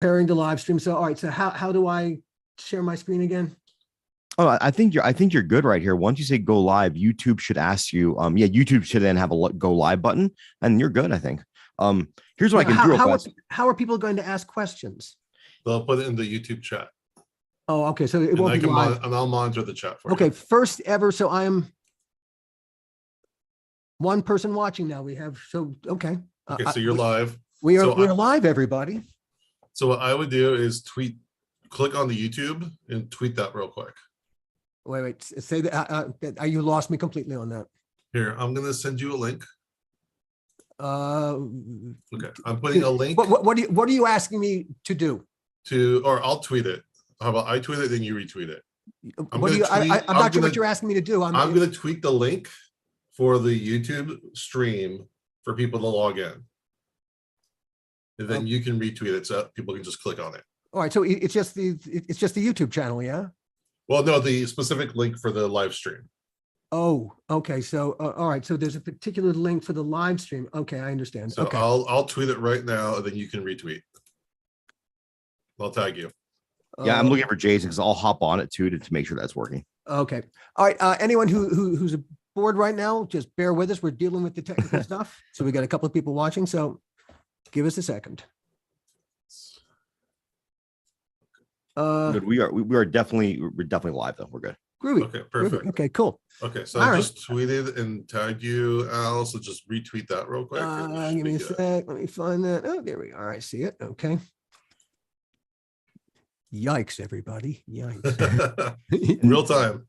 Preparing to live stream. So, all right. So how do I share my screen again? Oh, I think you're good right here. Once you say go live, YouTube should ask you. Yeah, YouTube should then have a go live button, and you're good. I think. Here's what I can do real fast. How are people going to ask questions? They'll put it in the YouTube chat. Oh, okay. So it won't be live. And I'll monitor the chat for you. Okay, first ever. So I am one person watching now. We have okay. Okay, so you're live. We're live, everybody. So what I would do is click on the YouTube and tweet that real quick. Wait. Say that. You lost me completely on that. Here, I'm gonna send you a link. Okay, I'm putting a link. What are you asking me to do? Or I'll tweet it. How about I tweet it, then you retweet it? I'm not sure what you're asking me to do. I'm going to tweet the link for the YouTube stream for people to log in. And then you can retweet it so people can just click on it. All right. So it's just the YouTube channel, yeah? Well, no, the specific link for the live stream. Oh, okay. So, all right. So there's a particular link for the live stream. Okay, I understand. So okay. I'll tweet it right now, and then you can retweet. I'll tag you. Yeah, I'm looking for Jason because I'll hop on it too to make sure that's working. Okay. All right. Anyone who's bored right now, just bear with us. We're dealing with the technical stuff. So we got a couple of people watching. So give us a second. Good. We're definitely live though. We're good. Groovy. Okay, perfect. Okay, cool. Okay, so I just tweeted and tagged you, Al. So just retweet that real quick. Give me a sec. Let me find that. Oh, there we are. I see it. Okay. Yikes, everybody. Yikes. Real time.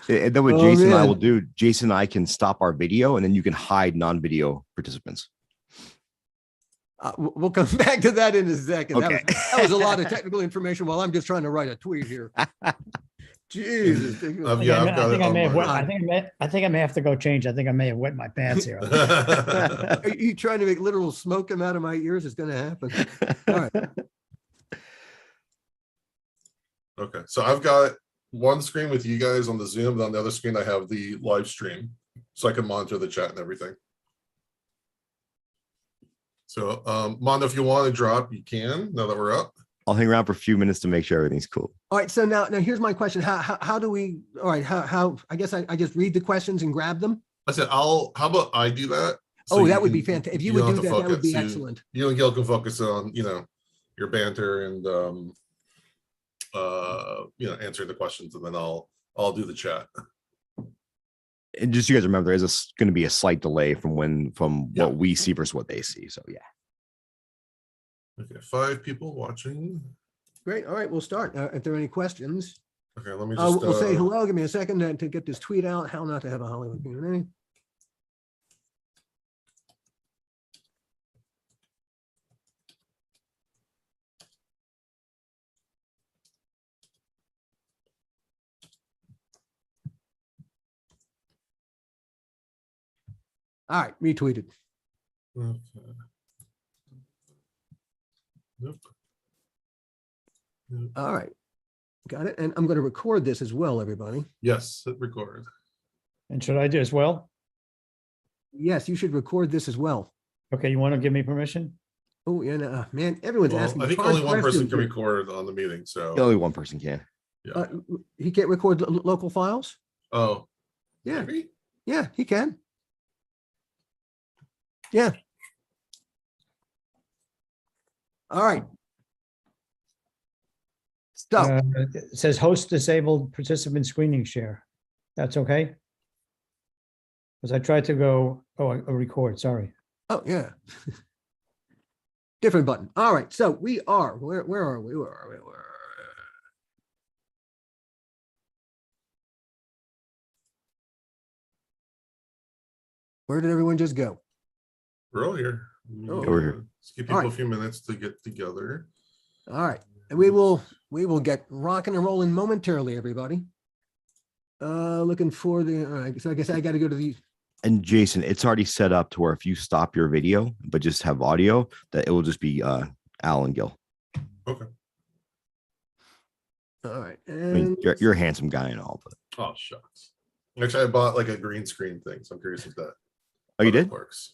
And then what Jason and I will do, Jason and I can stop our video and then you can hide non-video participants. We'll come back to that in a second. Okay. That was a lot of technical information while I'm just trying to write a tweet here. Jesus. I think I may have to go change. I think I may have wet my pants here. Are you trying to make literal smoke come out of my ears? It's going to happen. All right. Okay, so I've got one screen with you guys on the Zoom, and on the other screen I have the live stream, so I can monitor the chat and everything. So, Mondo, if you want to drop, you can. Now that we're up, I'll hang around for a few minutes to make sure everything's cool. All right. So now here's my question: How do we? All right. How? I guess I just read the questions and grab them. I said, how about I do that? So that would be fantastic. If you would do that, that would be excellent. You and Gil can focus on your banter and answering the questions, and then I'll do the chat. And just so you guys remember, there is going to be a slight delay from what we see versus what they see. So yeah. Okay, 5 people watching. Great. All right, we'll start. If there are any questions, okay, let me just. We'll say hello. Give me a second to get this tweet out. How not to have a Hollywood Q&A. All right, retweeted. Okay. Nope. All right, got it. And I'm going to record this as well, everybody. Yes, hit record. And should I do as well? Yes, you should record this as well. Okay, you want to give me permission? Oh, yeah, man, everyone's asking. I think only one person can record on the meeting, so only one person can. Yeah. He can't record local files. Oh, yeah, maybe? Yeah, he can. Yeah. All right. Stop. It says host disabled participant screening share. That's okay? Because I tried to go, a record, sorry. Oh, yeah. Different button. All right. So we are, where are we? Where did everyone just go? We're all here. We're here. Let's give people a few minutes to get together. All right. And we will get rocking and rolling momentarily, everybody. Looking for the, all right, so I guess I got to go to the. And Jason, it's already set up to where if you stop your video, but just have audio, that it will just be Al and Gil. Okay. All right. And I mean, you're a handsome guy and all, but. Oh, shucks. Actually, I bought like a green screen thing, so I'm curious if that. Oh, you did? Works.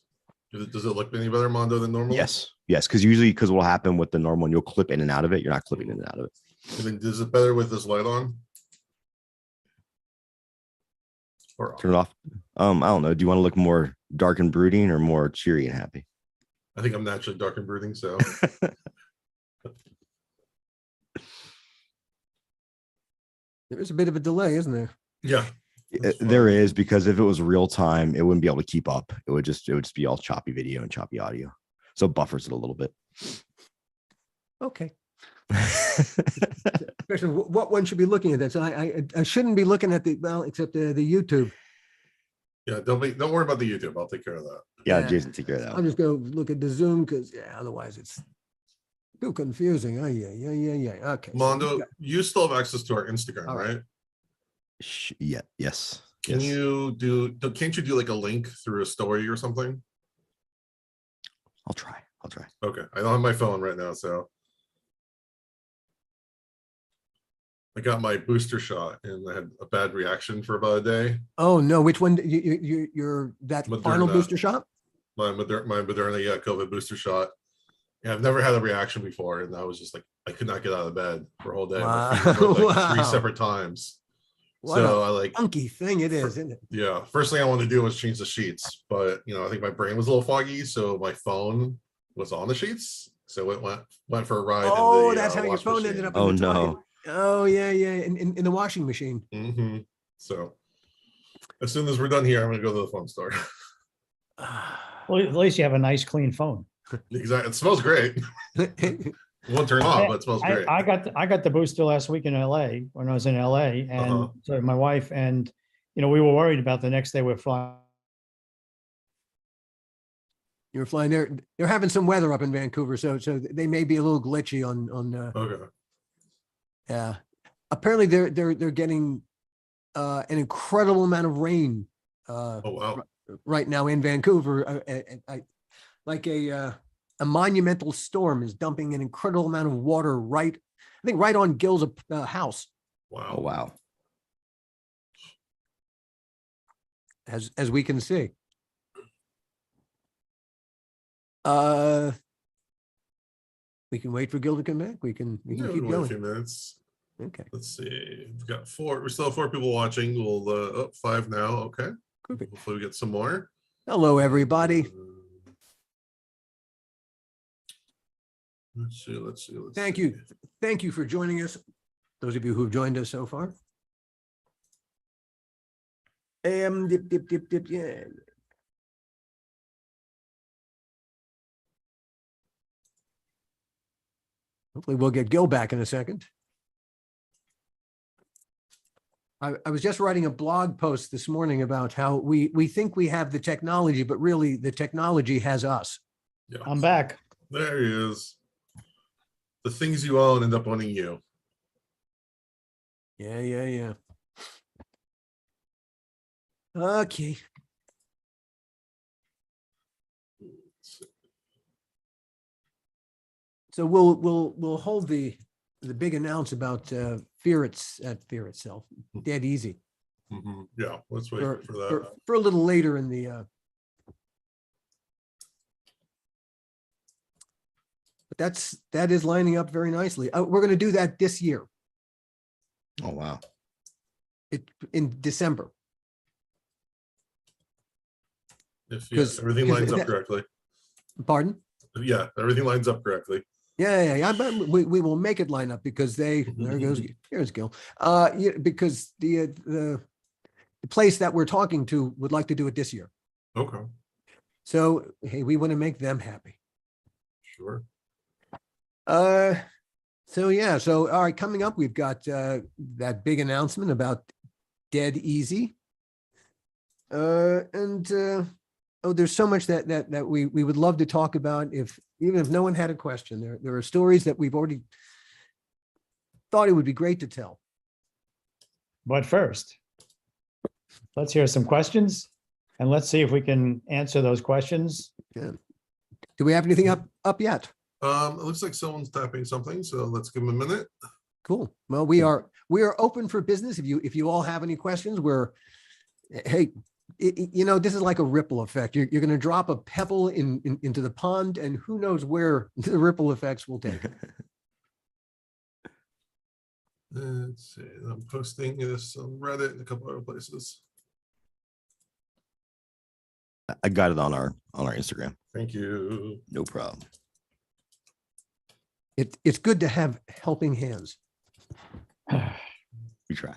Does it look any better, Mondo, than normal? Yes. Yes, because usually, because what will happen with the normal one, you'll clip in and out of it. You're not clipping in and out of it. I mean, is it better with this light on? Or Turn it off. I don't know. Do you want to look more dark and brooding or more cheery and happy? I think I'm naturally dark and brooding, so There is a bit of a delay, isn't there? yeah. That's There fine. is, because if it was real time, it wouldn't be able to keep up. It would just be all choppy video and choppy audio. So it buffers it a little bit. Okay. Especially what one should be looking at that. So I shouldn't be looking at except the YouTube. Yeah, don't worry about the YouTube. I'll take care of that. Yeah, Yeah. Jason, take care of that. I'll just go look at the Zoom because otherwise it's too confusing. Oh, yeah. Okay. so Mondo, you still have access to our Instagram, All right. right? Yeah. Yes. Can Yes. can't you do like a link through a story or something? I'll try. Okay, I don't have my phone right now, so. I got my booster shot and I had a bad reaction for about a day. Oh, no, which one? You're that final Moderna. booster shot? My Moderna, yeah, COVID booster shot. Yeah, I've never had a reaction before, and I was just like, I could not get out of bed for a whole day. My fever Wow. went, like, 3 Wow. separate times. What So a I like, funky thing it is, isn't it? yeah, first thing I wanted to do was change the sheets, but I think my brain was a little foggy, so my phone was on the sheets, so it went for a ride. Oh, that's how your phone ended up. Oh, in the no. toilet. Oh, yeah. In the washing machine. So as soon as we're done here, I'm gonna go to the phone store. Well, at least you have a nice, clean phone. Exactly, it smells great. It won't turn on, but it smells great. I got the booster last week in LA when I was in LA, and so my wife and we were worried about the next day we're flying. You were flying there. They're having some weather up in Vancouver, so they may be a little glitchy on. Okay. Yeah. Apparently, they're getting an incredible amount of rain Oh, wow. right now in Vancouver. Like a monumental storm is dumping an incredible amount of water right on Gil's house, Oh, Wow. wow. as we can see. We can wait for Gil to come back. We can Yeah, keep we'll wait a going. few minutes. Okay. Let's see. We've got 4. We still have 4 people watching. We'll 5 now. Okay. Perfect. Hopefully we get some more. Hello, everybody. Let's see. Let's Thank see. you. Thank you for joining us. Those of you who've joined us so far. Dip, yeah. Hopefully we'll get Gil back in a second. I was just writing a blog post this morning about how we think we have the technology, but really the technology has us. Yeah. I'm back. There he is. The things you own end up owning you. Yeah. Okay. So we'll hold the big announce about Fear Itself, Dead Easy Yeah, let's wait for, for that. for a little later in the. But that is lining up very nicely. We're going to do that this year. Oh, wow. In December. If 'Cause- everything 'cause lines up that- correctly. Pardon? Yeah, everything lines up correctly. Yeah. But we will make it line up because there goes, here's Gil. Because the place that we're talking to would like to do it this year. Okay, So, hey, we want to make them happy. sure. So all right, coming up, we've got that big announcement about Dead Easy. There's so much that we would love to talk about even if no one had a question. There are stories that we've already thought it would be great to tell. But first, let's hear some questions and let's see if we can answer those questions. Do we have anything up yet? It looks like someone's tapping something, so let's give them a minute. Cool. Well, we are open for business. If you all have any questions, hey, this is like a ripple effect. You're going to drop a pebble into the pond, and who knows where the ripple effects will take. Let's see, I'm posting this on Reddit and a couple other places. I got it on our Instagram. Thank you. No problem. It's good to have helping hands. We try.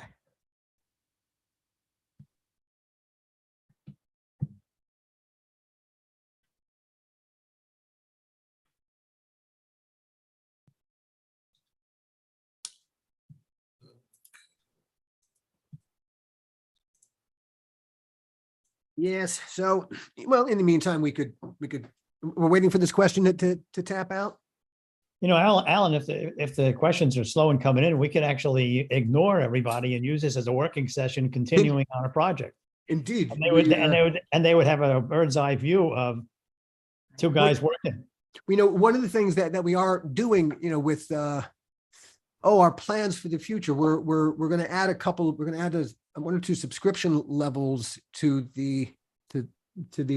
Yes. So, well, in the meantime, we're waiting for this question to tap out. Alan, if the questions are slow in coming in, we could actually ignore everybody and use this as a working session, continuing on a project. Indeed. And they would have a bird's eye view of two guys working. One of the things that we are doing, with our plans for the future, we're going to add one or two subscription levels to the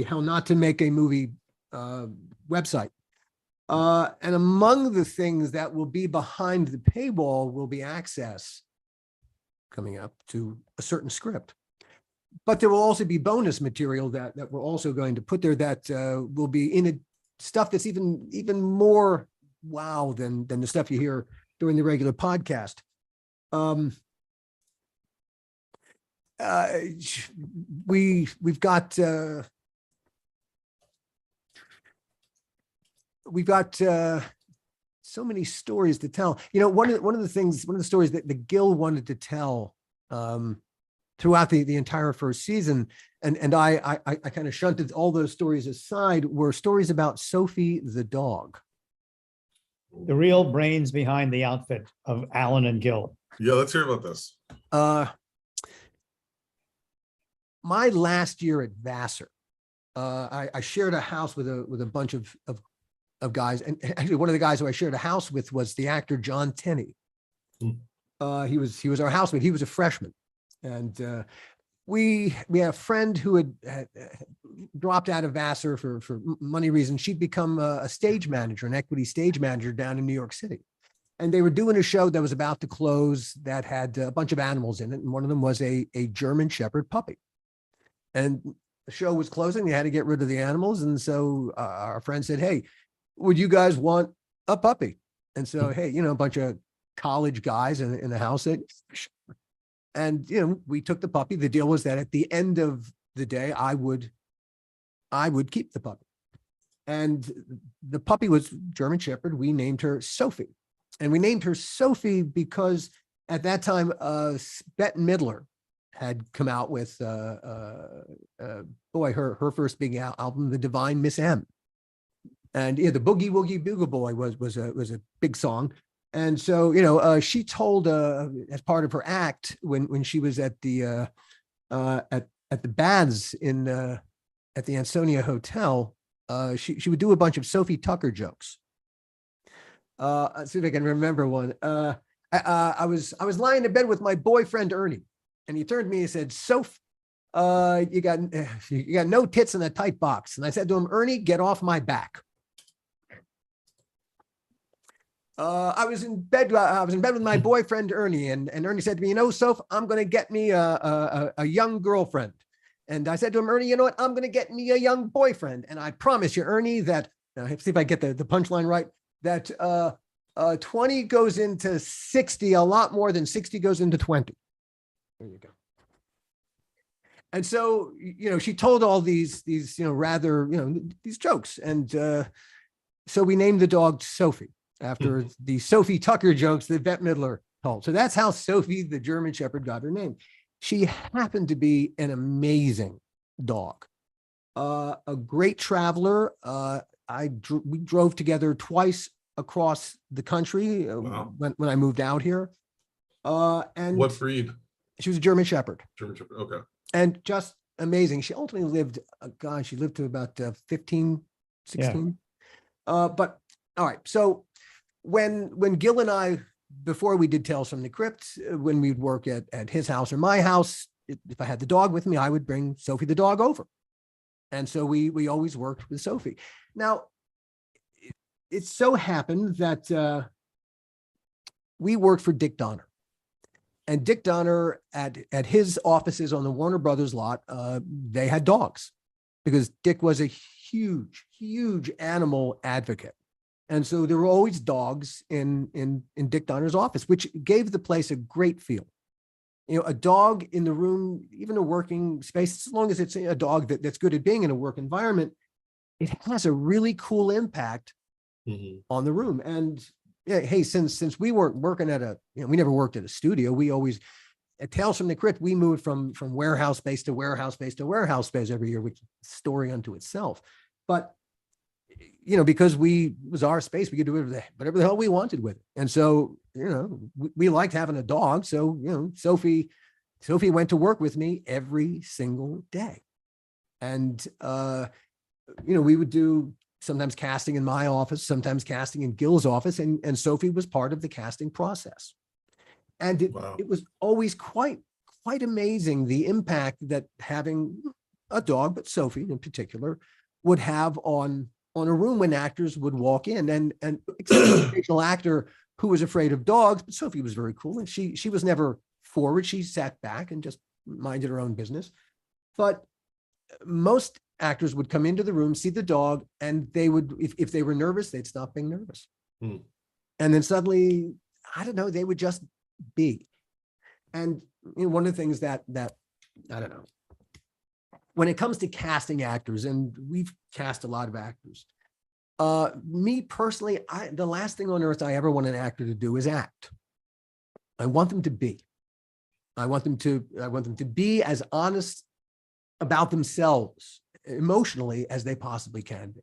How Not to Make a Movie website. And among the things that will be behind the paywall will be access coming up to a certain script. But there will also be bonus material that we're also going to put there that will be in stuff that's even more wow than the stuff you hear during the regular podcast. We've got so many stories to tell. One of the stories that the Gill wanted to tell throughout the entire first season, and I kind of shunted all those stories aside, were stories about Sophie the dog. The real brains behind the outfit of Alan and Gill. Yeah, let's hear about this. My last year at Vassar, I shared a house with a bunch of guys, and actually one of the guys who I shared a house with was the actor John Tenney. He was our housemate. He was a freshman, and we had a friend who had dropped out of Vassar for money reasons. She'd become a stage manager, an equity stage manager down in New York City. And they were doing a show that was about to close that had a bunch of animals in it. And one of them was a German Shepherd puppy. And the show was closing. They had to get rid of the animals. And so our friend said, "Hey, would you guys want a puppy?" And so, hey, a bunch of college guys in the house said, "Sure." And, we took the puppy. The deal was that at the end of the day, I would keep the puppy. And the puppy was German Shepherd. We named her Sophie. And we named her Sophie because at that time, Bette Midler had come out with, her first big album, The Divine Miss M. And the Boogie Woogie Bugle Boy was a big song. And so, she told as part of her act when she was at the baths at the Ansonia Hotel, she would do a bunch of Sophie Tucker jokes. Let's see if I can remember one. I was lying in bed with my boyfriend Ernie, and he turned to me and said, "Soph, you got no tits in a tight box." And I said to him, "Ernie, get off my back." I was in bed with my boyfriend Ernie, and Ernie said to me, "Soph, I'm going to get me a young girlfriend." And I said to him, "Ernie, you know what? I'm going to get me a young boyfriend. And I promise you, Ernie, that see if I get the punchline right, that 20 goes into 60 a lot more than 60 goes into 20. There you go. And so, she told all these rather, these jokes. And so we named the dog Sophie after the Sophie Tucker jokes that Bette Midler told. So that's how Sophie, the German Shepherd, got her name. She happened to be an amazing dog, a great traveler. We drove together twice across the country Wow. when I moved out here. And What breed? she was a German Shepherd, German Shepherd. Okay. and just amazing. She ultimately lived, she lived to about 15, 16. But all right. So when Gil and I, before we did Tales from the Crypt, when we'd work at his house or my house, if I had the dog with me, I would bring Sophie the dog over. And so we always worked with Sophie. Now, it so happened that we worked for Dick Donner. And Dick Donner at his offices on the Warner Brothers lot, they had dogs because Dick was a huge, huge animal advocate. And so there were always dogs in Dick Donner's office, which gave the place a great feel. You know, a dog in the room, even a working space, as long as it's a dog that's good at being in a work environment, it has a really cool impact on the room. And yeah, hey, since we weren't working at we never worked at a studio. We always, at Tales from the Crypt, we moved from warehouse space to warehouse space to warehouse space every year, which is a story unto itself. But you know, because it was our space, we could do whatever the hell we wanted with it. And so, you know, we liked having a dog. So, you know, Sophie went to work with me every single day. And, you know, we would do sometimes casting in my office, sometimes casting in Gil's office, and Sophie was part of the casting process. And it was always quite amazing, the impact that having a dog, but Sophie in particular, would have on a room when actors would walk in, and except for the occasional actor who was afraid of dogs, but Sophie was very cool, and she was never forward. She sat back and just minded her own business. But most actors would come into the room, see the dog, and they would, if they were nervous, they'd stop being nervous. And then suddenly, I don't know, they would just be. And you know, one of the things that I don't know, when it comes to casting actors, and we've cast a lot of actors, me personally, the last thing on earth I ever want an actor to do is act. I want them to be. I want them to be as honest about themselves emotionally as they possibly can be.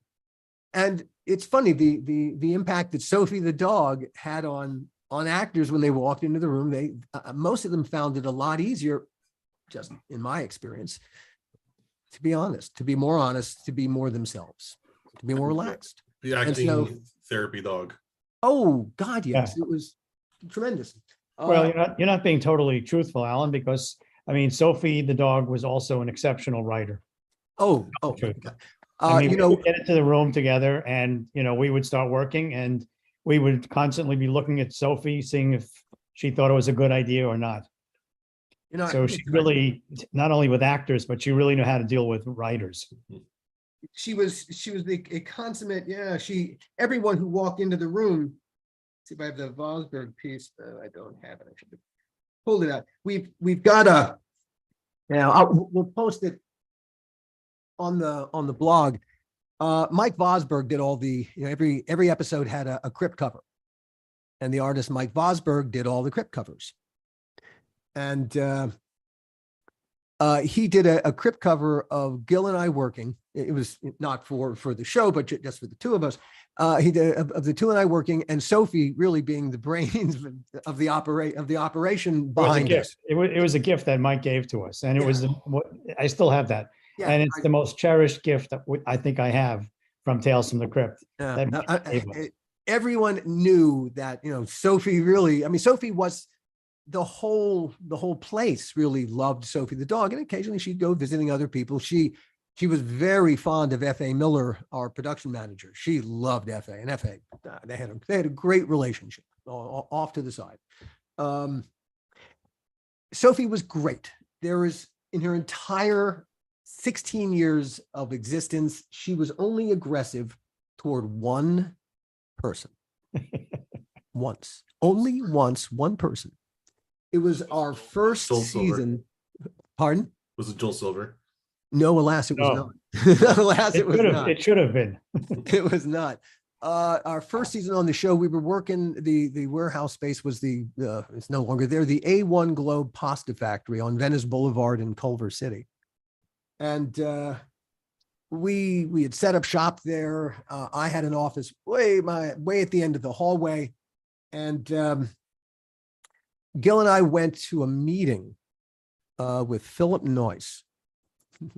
And it's funny, the impact that Sophie the dog had on actors when they walked into the room. Most of them found it a lot easier, just in my experience, to be honest, to be more honest, to be more themselves, to be more relaxed. The acting therapy dog. Oh God, yes, Yeah. It was tremendous. Well, you're not being totally truthful, Alan, because I mean, Sophie the dog was also an exceptional writer. Oh, True. God. I mean, You we know, would get into the room together, and you know, we would start working, and we would constantly be looking at Sophie, seeing if she thought it was a good idea or not. So she really, not only with actors, but she really knew how to deal with writers. she was a consummate, yeah, everyone who walked into the room, see if I have the Vosberg piece. I don't have it. I should have pulled it out. We've got we'll post it on the blog. Mike Vosberg did all the, you know, every episode had a crypt cover, and the artist Mike Vosberg did all the crypt covers. And he did a crypt cover of Gil and I working. It was not for the show, but just for the two of us. He did of the two and I working, and Sophie really being the brains of the operation behind us. It was a gift that Mike gave to us, and it was I still have that, Yeah, and it's the most cherished gift that I think I have from Tales from the Crypt. that Mike gave us. Everyone knew that, you know, Sophie really. I mean, Sophie was the whole place really loved Sophie the dog, and occasionally she'd go visiting other people. She was very fond of F.A. Miller, our production manager. She loved F.A. and F.A. They had a great relationship off to the side. Sophie was great. There was, in her entire 16 years of existence, she was only aggressive toward one person. Only once, one person. It was our first Joel Silver. Season. Pardon? Was it Joel Silver? No, alas, it was No. not. Alas, it was not. It should have been. It was not. Our first season on the show, we were working, the warehouse space was it's no longer there, the A1 Globe Pasta Factory on Venice Boulevard in Culver City. And we had set up shop there. I had an office way at the end of the hallway. And Gil and I went to a meeting with Philip Noyce.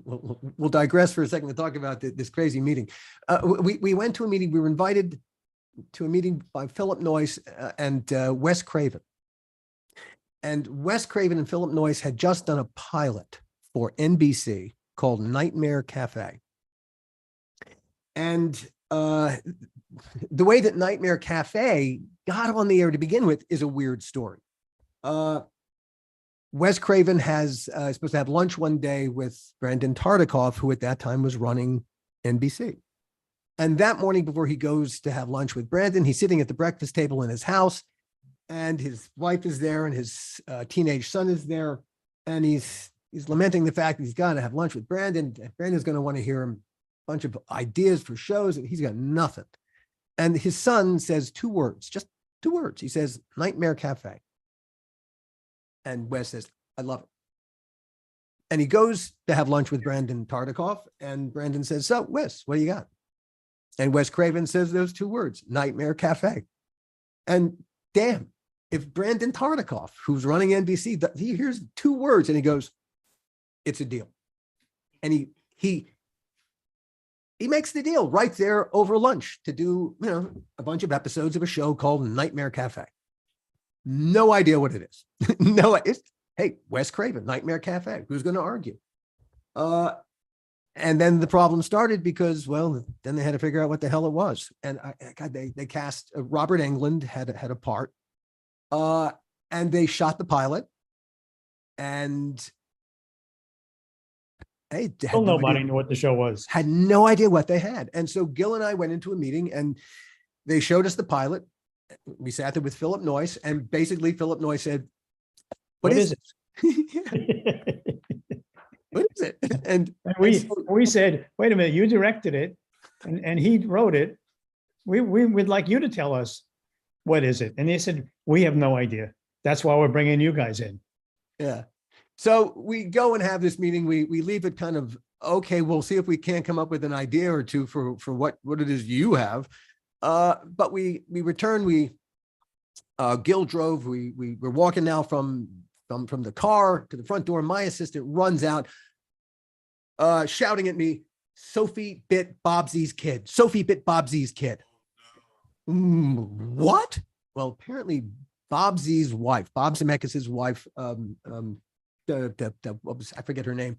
We'll digress for a second to talk about this crazy meeting. We went to a meeting. We were invited to a meeting by Philip Noyce and Wes Craven. And Wes Craven and Philip Noyce had just done a pilot for NBC called Nightmare Cafe. And the way that Nightmare Cafe got on the air to begin with is a weird story. Wes Craven is supposed to have lunch one day with Brandon Tartikoff, who at that time was running NBC. And that morning before he goes to have lunch with Brandon, he's sitting at the breakfast table in his house, and his wife is there and his teenage son is there. And he's lamenting the fact that he's got to have lunch with Brandon. Brandon's going to want to hear him a bunch of ideas for shows, and he's got nothing. And his son says two words, just two words. He says, Nightmare Cafe. And Wes says, I love it. And he goes to have lunch with Brandon Tartikoff, and Brandon says, so Wes, what do you got? And Wes Craven says those two words, Nightmare Cafe. And damn, if Brandon Tartikoff, who's running NBC, he hears two words and he goes, it's a deal. And he makes the deal right there over lunch to do, a bunch of episodes of a show called Nightmare Cafe. No idea what it is. No, hey, Wes Craven, Nightmare Cafe. Who's going to argue? And then the problem started because, well, then they had to figure out what the hell it was. And they cast Robert Englund had a part, and they shot the pilot. And hey, Still nobody knew what the show was. Had no idea what they had. And so Gil and I went into a meeting, and they showed us the pilot. We sat there with Philip Noyce, and basically Philip Noyce said, what is it? What is it? And we said, wait a minute, you directed it and he wrote it. We would like you to tell us, what is it? And they said, we have no idea. That's why we're bringing you guys in. Yeah. So we go and have this meeting. We leave it kind of, okay, we'll see if we can't come up with an idea or two for what it is you have. But we return, Gil drove, we're walking now from the car to the front door. My assistant runs out, shouting at me, Sophie bit Bobsy's kid. Sophie bit Bobsy's kid. What? Well, apparently Bobsy's wife, Bob Zemeckis' wife, I forget her name.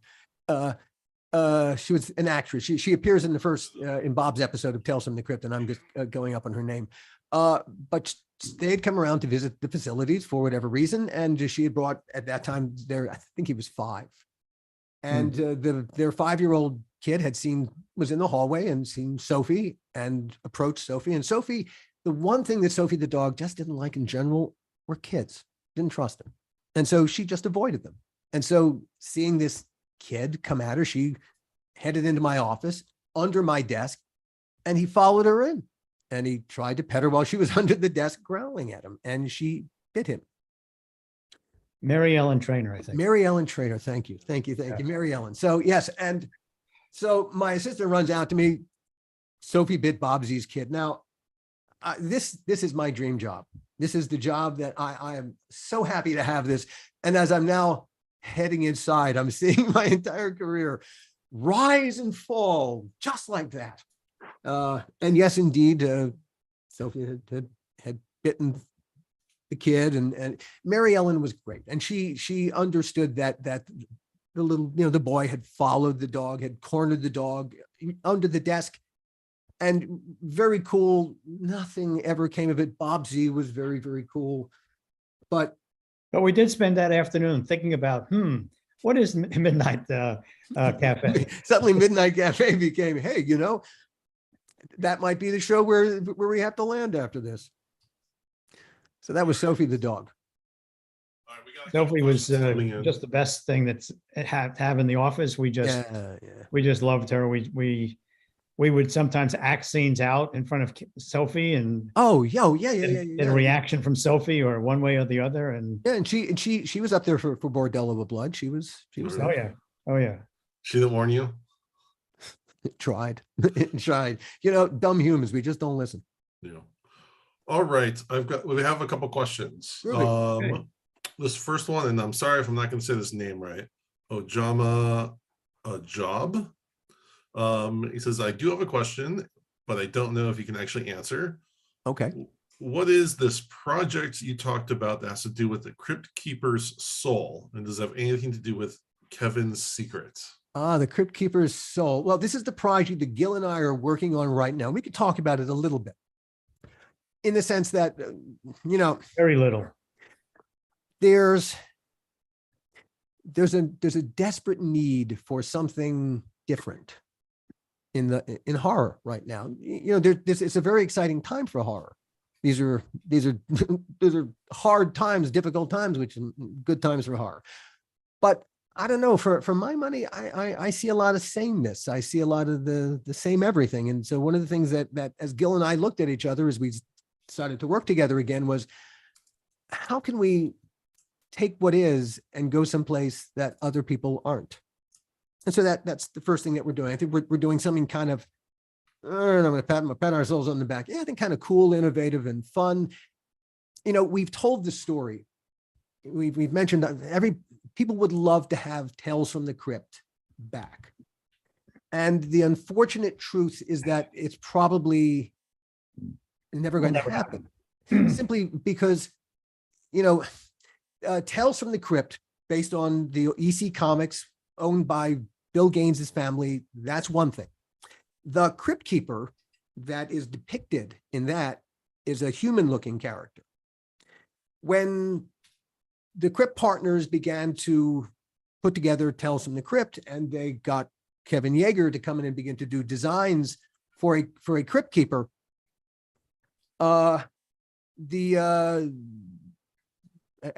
She was an actress. She appears in the first in Bob's episode of Tales from the Crypt, and I'm just going up on her name. But they had come around to visit the facilities for whatever reason, and she had brought at that time I think he was 5, and their 5-year-old kid was in the hallway and seen Sophie and approached Sophie. And Sophie, the one thing that Sophie the dog just didn't like in general were kids. Didn't trust them, and so she just avoided them. And so seeing this kid come at her, she headed into my office under my desk, and he followed her in, and he tried to pet her while she was under the desk growling at him, and she bit him. Mary Ellen Trainer, I think. Mary Ellen Trainer. Thank you. Mary Ellen. So yes. And so my assistant runs out to me, Sophie bit Bobsy's kid. Now this is my dream job. This is the job that I am so happy to have this. And as I'm now heading inside, I'm seeing my entire career rise and fall just like that. And yes, indeed, Sophie had bitten the kid, and Mary Ellen was great. And she understood that the little, the boy had followed the dog, had cornered the dog under the desk, and very cool. Nothing ever came of it. Bobsy was very, very cool. But we did spend that afternoon thinking about, what is Midnight Cafe? Suddenly Midnight Cafe became, hey, that might be the show where we have to land after this. So that was Sophie the dog. All right, we got a Sophie couple was questions coming in. just the best thing that's have in the office. We just loved her. We would sometimes act scenes out in front of Sophie and get a reaction from Sophie or one way or the other. And and she was up there for Bordello with Blood. She was oh yeah. She didn't warn you? Tried. Dumb humans, we just don't listen. Yeah. All right. We have a couple questions. Really? This first one, and I'm sorry if I'm not going to say this name right. Ojama Job. He says, I do have a question, but I don't know if you can actually answer. Okay. what is this project you talked about that has to do with the Crypt Keeper's soul? And does it have anything to do with Kevin's secret? The Crypt Keeper's Soul. Well, this is the project that Gil and I are working on right now. We could talk about it a little bit in the sense that, Very little. there's a desperate need for something different in horror right now. It's a very exciting time for horror. These are hard times, difficult times, which are good times for horror. But I don't know, for my money, I see a lot of sameness. I see a lot of the same everything. And so one of the things that as Gil and I looked at each other as we decided to work together again was, how can we take what is and go someplace that other people aren't? And so that's the first thing that we're doing. I think we're doing something kind of, I don't know, I'm going to pat ourselves on the back. Yeah, I think kind of cool, innovative, and fun. We've told the story. We've mentioned that people would love to have Tales from the Crypt back. And the unfortunate truth is that it's probably never going to happen. Simply because, Tales from the Crypt, based on the EC Comics owned by Bill Gaines's family, that's one thing. The Crypt Keeper that is depicted in that is a human-looking character. When the Crypt Partners began to put together Tales from the Crypt, and they got Kevin Yeager to come in and begin to do designs for a Crypt Keeper, as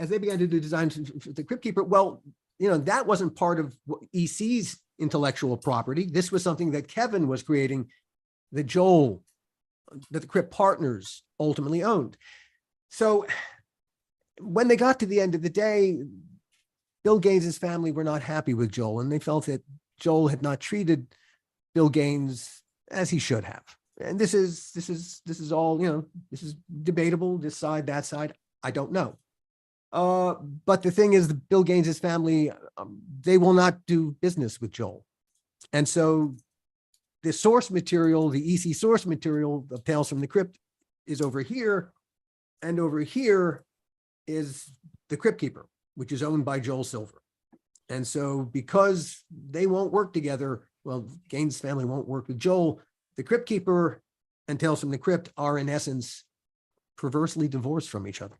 they began to do designs for the Crypt Keeper, well, that wasn't part of EC's intellectual property. This was something that Kevin was creating, that the Crypt Partners ultimately owned. So when they got to the end of the day, Bill Gaines's family were not happy with Joel, and they felt that Joel had not treated Bill Gaines as he should have. And this is all, this is debatable, this side, that side, I don't know. But the thing is, the Bill Gaines's family, they will not do business with Joel. And so the source material, the EC source material of Tales from the Crypt is over here, and over here is the Crypt Keeper, which is owned by Joel Silver. And so because they won't work together, well, Gaines' family won't work with Joel, the Crypt Keeper and Tales from the Crypt are in essence perversely divorced from each other.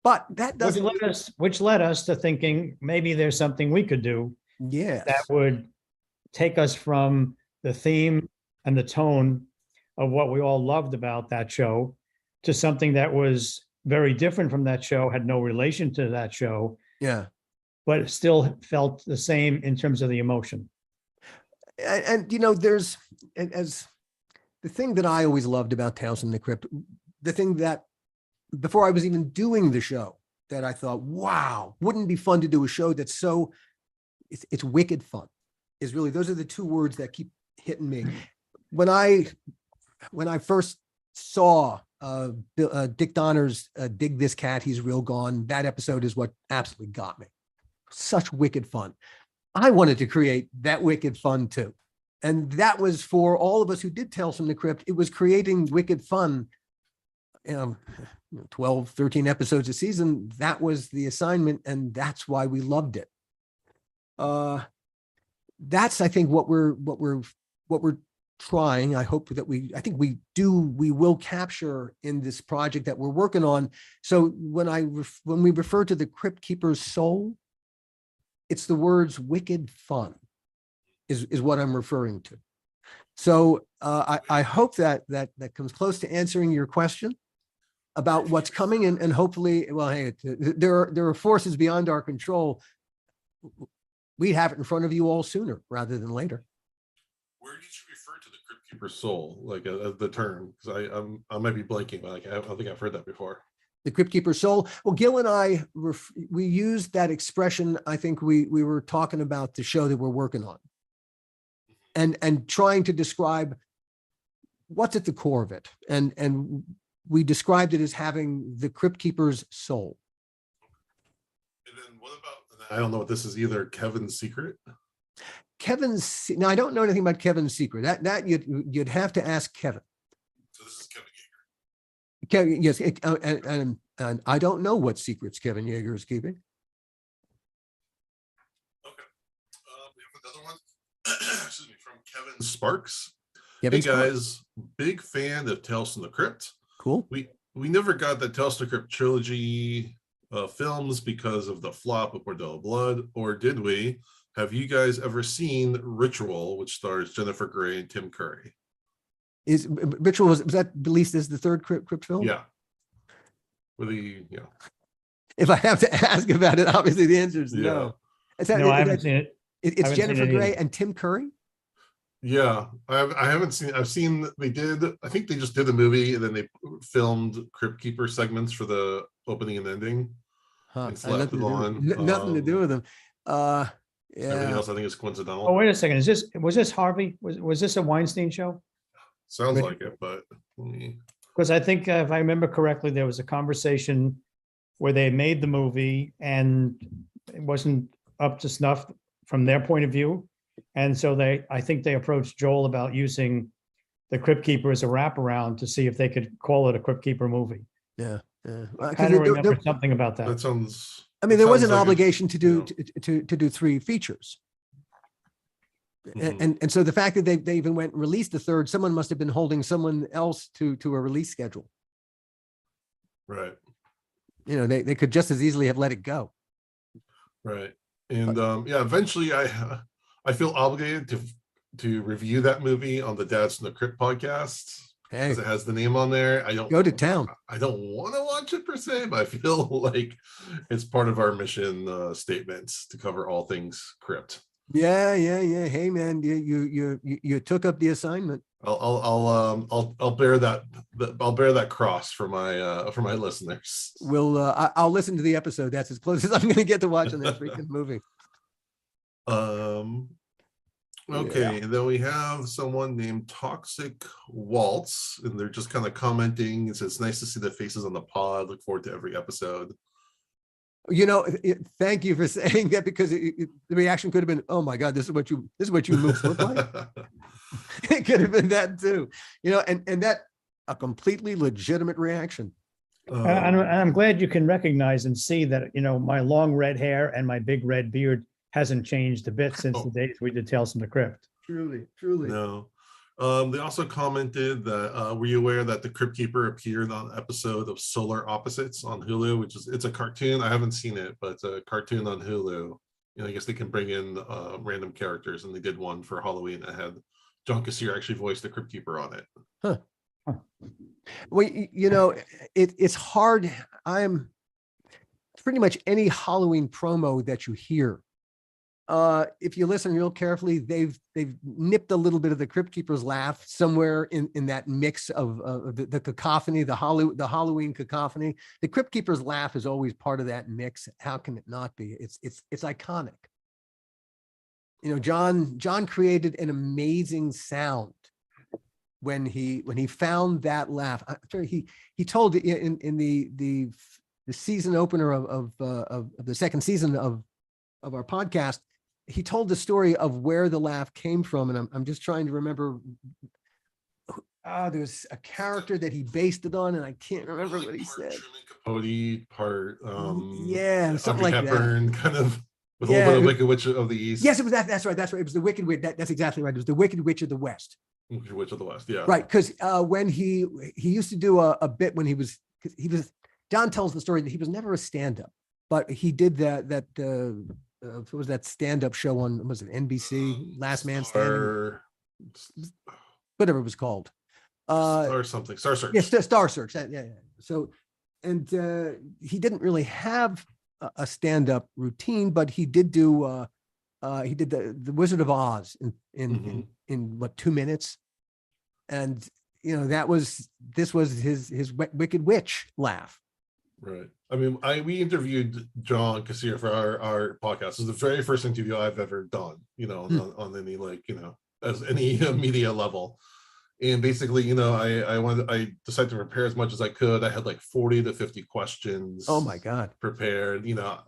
But that doesn't, which led us to thinking maybe there's something we could do that would take us from the theme and the tone of what we all loved about that show to something that was very different from that show, had no relation to that show. Yeah. But still felt the same in terms of the emotion. And there's, as the thing that I always loved about Tales from the Crypt, the thing that before I was even doing the show, that I thought, wow, wouldn't it be fun to do a show that's so, it's wicked fun, is really, those are the two words that keep hitting me. When I first saw Dick Donner's Dig This Cat, He's Real Gone, that episode is what absolutely got me. Such wicked fun. I wanted to create that wicked fun too. And that was for all of us who did Tales from the Crypt. It was creating wicked fun. 12, 13 episodes a season. That was the assignment, and that's why we loved it. That's, I think, what we're trying. I hope that we will capture in this project that we're working on. So when we refer to the Crypt Keeper's soul, it's the words wicked fun is what I'm referring to. So I hope that comes close to answering your question about what's coming, and hopefully, well, hey, there are forces beyond our control. We'd have it in front of you all sooner rather than later. Where did you refer to the Crypt Keeper's soul, like the term? Because I might be blanking, but I don't think I've heard that before. The Crypt Keeper's soul. Well, Gil and I, we used that expression. I think we were talking about the show that we're working on, and trying to describe what's at the core of it, and we described it as having the Crypt Keeper's soul. And then what about, I don't know what this is either, Kevin's secret? Now I don't know anything about Kevin's secret. That you'd have to ask Kevin. So this is Kevin Yeager. Kevin, yes, and I don't know what secrets Kevin Yeager is keeping. We have another one. Excuse me, from Kevin Sparks. Kevin Hey Sparks. guys, big fan of Tales from the Crypt. Cool. We never got the Tales from the Crypt trilogy films because of the flop of Bordello Blood, or did we? Have you guys ever seen Ritual, which stars Jennifer Grey and Tim Curry? Is Ritual was that released as the third crypt film? Yeah. With the If I have to ask about it, obviously the answer is no. Is that, No, I is haven't that- seen it. It's haven't seen Jennifer it Grey either. and Tim Curry. Yeah, I haven't seen. I've seen they did. I think they just did the movie and then they filmed Crypt Keeper segments for the opening and ending. Huh. They I had slapped it on. nothing to do with them. Everything Yeah. else I think is coincidental. Oh, wait a second. Was this Harvey? Was this a Weinstein show? Sounds Wait. like it, but let me. Because I think if I remember correctly, there was a conversation where they made the movie and it wasn't up to snuff from their point of view. And so I think they approached Joel about using the Crypt Keeper as a wraparound to see if they could call it a Crypt Keeper movie. Yeah. I 'Cause kind of there- remember there- something about that. That sounds. I mean, there was an sounds like it, obligation to do you to do 3 features. Mhm. And so the fact that they even went and released the third, someone must have been holding someone else to a release schedule. Right, You know, they could just as easily have let it go. right, and yeah. Eventually, I feel obligated to review that movie on the Dads from the Crypt podcast Hey, because it has the name on there. I don't go to town. I don't want to watch it per se, but I feel like it's part of our mission statements to cover all things Crypt. Yeah. Hey, man, you took up the assignment. I'll bear that cross for my listeners. I'll listen to the episode. That's as close as I'm going to get to watching that freaking movie. Okay, and then we have someone named Toxic Waltz, and they're just kind of commenting. It says, "Nice to see the faces on the pod. Look forward to every episode." You know, thank you for saying that because the reaction could have been, "Oh my God, this is what you moves look like." It could have been that too. You know, and that a completely legitimate reaction. And I'm glad you can recognize and see that, you know, my long red hair and my big red beard hasn't changed a bit since the days we did Tales from the Crypt. Truly. No. They also commented that were you aware that the Crypt Keeper appeared on an episode of Solar Opposites on Hulu, which is it's a cartoon. I haven't seen it, but it's a cartoon on Hulu. You know, I guess they can bring in random characters, and they did one for Halloween that had John Kassir actually voiced the Crypt Keeper on it. Well, you know, it's hard. Pretty much any Halloween promo that you hear, if you listen real carefully, they've nipped a little bit of the Crypt Keeper's laugh somewhere in that mix of the cacophony, the Halloween cacophony. The Crypt Keeper's laugh is always part of that mix. How can it not be? It's iconic. You know, John created an amazing sound when he found that laugh. He told in the season opener of the second season of our podcast, he told the story of where the laugh came from, and I'm just trying to remember. There's a character that he based it on, and I can't remember what he Part said. Truman Capote, part Yeah, something Audrey like that. Hepburn, kind of with a Yeah, little bit of it- Wicked Witch of the East. Yes, it was that. That's right. It was the Wicked Witch. That's exactly right. It was the Wicked Witch of the West. Wicked Witch of the West. Yeah. Right, because when he used to do a bit when he was John tells the story that he was never a stand-up, but he did that what was that stand-up show on, was it NBC, Last Man Standing, whatever it was called. Or something. Star Search. Yeah, Star Search. Yeah. So, and he didn't really have a stand-up routine, but he did do he did the Wizard of Oz in what, 2 minutes, and you know this was his Wicked Witch laugh. Right. I mean, we interviewed John Kassir for our podcast. This is the very first interview I've ever done, you know, on any, like, you know, as any media level. And basically, you know, I decided to prepare as much as I could. I had like 40 to 50 questions. Oh my God. Prepared. You know,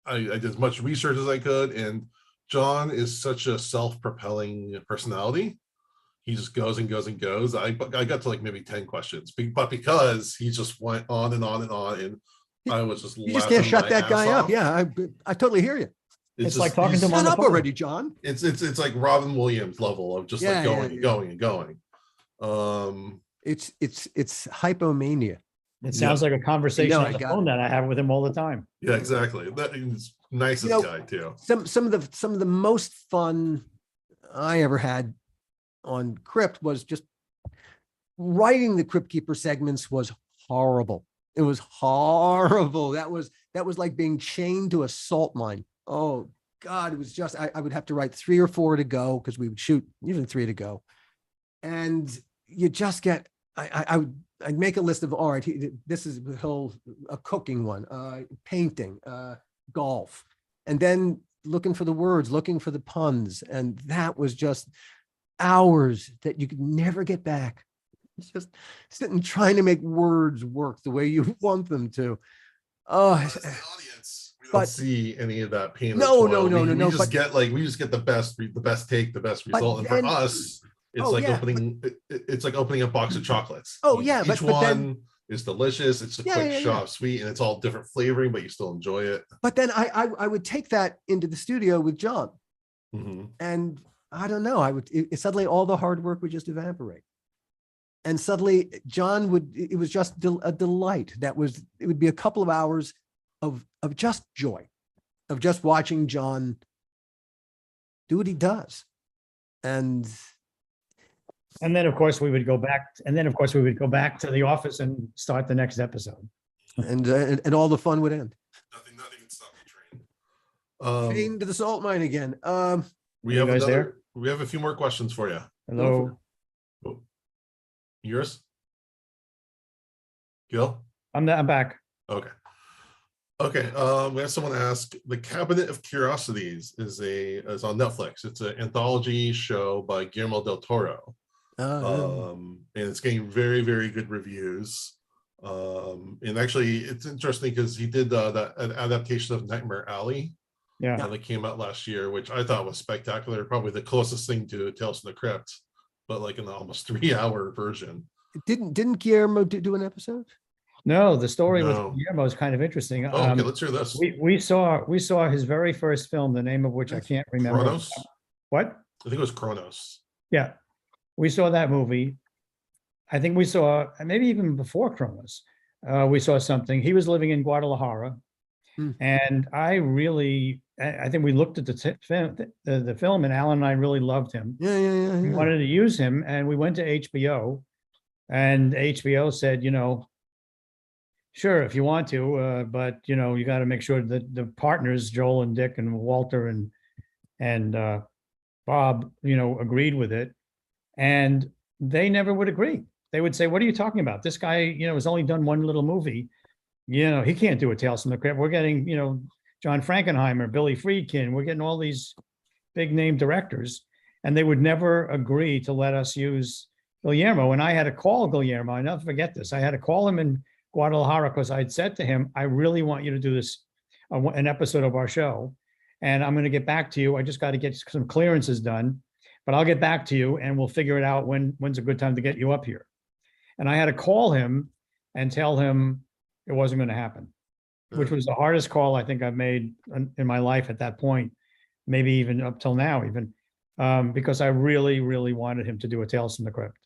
I did as much research as I could. And John is such a self-propelling personality he just goes and goes and goes. I got to like maybe 10 questions, but because he just went on and on and on, and I was just You just can't shut that guy up. Yeah, I totally hear you. It's like talking to him on Shut the up phone. already, John. It's like Robin Williams level of just like going and going and going. It's hypomania. It sounds like a conversation No, on the phone that I have with him all the time. Yeah, exactly. That is nicest guy too. Some of the most fun I ever had on Crypt was just writing the Crypt Keeper segments was horrible. It was horrible. That was like being chained to a salt mine. Oh God, it was just, I would have to write 3 or 4 to go because we would shoot usually 3 to go. And you just get, I'd make a list of, all right, this is a cooking one, painting, golf, and then looking for the words, looking for the puns. And that was just hours that you could never get back. It's just sitting trying to make words work the way you want them to. Oh, As the audience, we don't see any of that pain. No. We just get the best take, the best result. And for us, it's it's like opening a box of chocolates. Each one is delicious. It's a quick shot of sweet, and it's all different flavoring, but you still enjoy it. But then I would take that into the studio with John, and I don't know, suddenly all the hard work would just evaporate. And suddenly John it was just a delight. It would be a couple of hours of just joy, of just watching John do what he does. And then of course we would go back to the office and start the next episode. And all the fun would end. Nothing can stop the train. Train to the salt mine again. We have a few more questions for you. Hello. Yours? Gil? I'm back. Okay. We have someone ask, The Cabinet of Curiosities is on Netflix. It's an anthology show by Guillermo del Toro. And it's getting very, very good reviews. And actually it's interesting because he did an adaptation of Nightmare Alley. Yeah. That came out last year, which I thought was spectacular. Probably the closest thing to Tales from the Crypt, but like an almost 3-hour version. Didn't Guillermo do an episode? No, the story with Guillermo is kind of interesting. Okay, let's hear this. We saw his very first film, the name of which I can't remember. Kronos? What? I think it was Kronos. Yeah, we saw that movie. I think we saw, maybe even before Kronos, we saw something. He was living in Guadalajara, and I think we looked at the film, and Alan and I really loved him. Yeah. We wanted to use him, and we went to HBO, and HBO said, sure, if you want to, but you got to make sure that the partners, Joel and Dick and Walter and Bob, agreed with it, and they never would agree. They would say, "What are you talking about? This guy, has only done one little movie. He can't do a Tales from the Crypt. We're getting, John Frankenheimer, Billy Friedkin. We're getting all these big name directors," and they would never agree to let us use Guillermo. And I had to call Guillermo. I never forget this. I had to call him in Guadalajara because I had said to him, "I really want you to do this, an episode of our show, and I'm going to get back to you. I just got to get some clearances done, but I'll get back to you, and we'll figure it out when's a good time to get you up here." And I had to call him and tell him it wasn't going to happen, which was the hardest call I think I've made in my life at that point, maybe even up till now, because I really, really wanted him to do a Tales from the Crypt.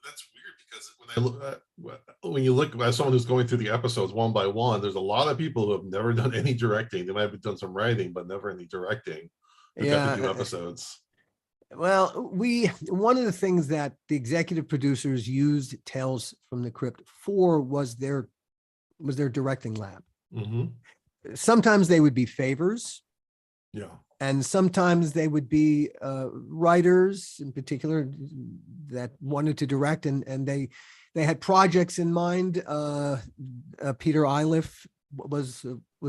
That's weird because when you look at someone who's going through the episodes one by one, there's a lot of people who have never done any directing. They might have done some writing, but never any directing. Got to do episodes. Well, one of the things that the executive producers used Tales from the Crypt for was their directing lab. Sometimes they would be favors. Yeah. And sometimes they would be writers in particular that wanted to direct, and they had projects in mind. Peter Iliff was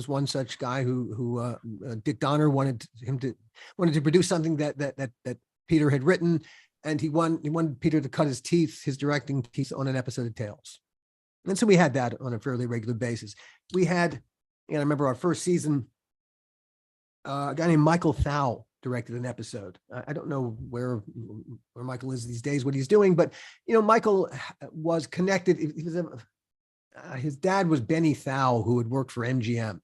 one such guy who Dick Donner wanted to produce something that Peter had written, and he wanted Peter to cut his directing teeth on an episode of Tales. And so we had that on a fairly regular basis. We had, I remember our first season, a guy named Michael Thau directed an episode. I don't know where Michael is these days, what he's doing, but Michael was connected. He was his dad was Benny Thau, who had worked for MGM.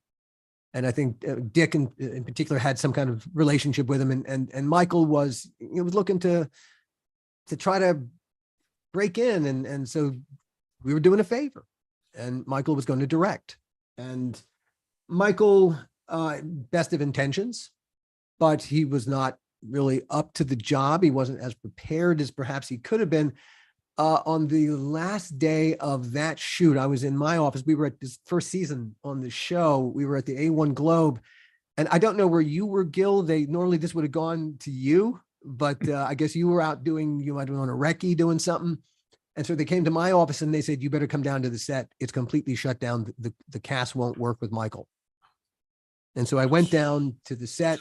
And I think Dick in particular had some kind of relationship with him. And Michael was looking to try to break in. And so we were doing a favor, and Michael was going to direct. And Michael, best of intentions, but he was not really up to the job. He wasn't as prepared as perhaps he could have been. On the last day of that shoot, I was in my office. We were at this first season on the show. We were at the A1 Globe, and I don't know where you were, Gil. Normally this would have gone to you, but I guess you were out you might have been on a recce doing something. And so they came to my office and they said, you better come down to the set. It's completely shut down. The cast won't work with Michael. And so I went down to the set,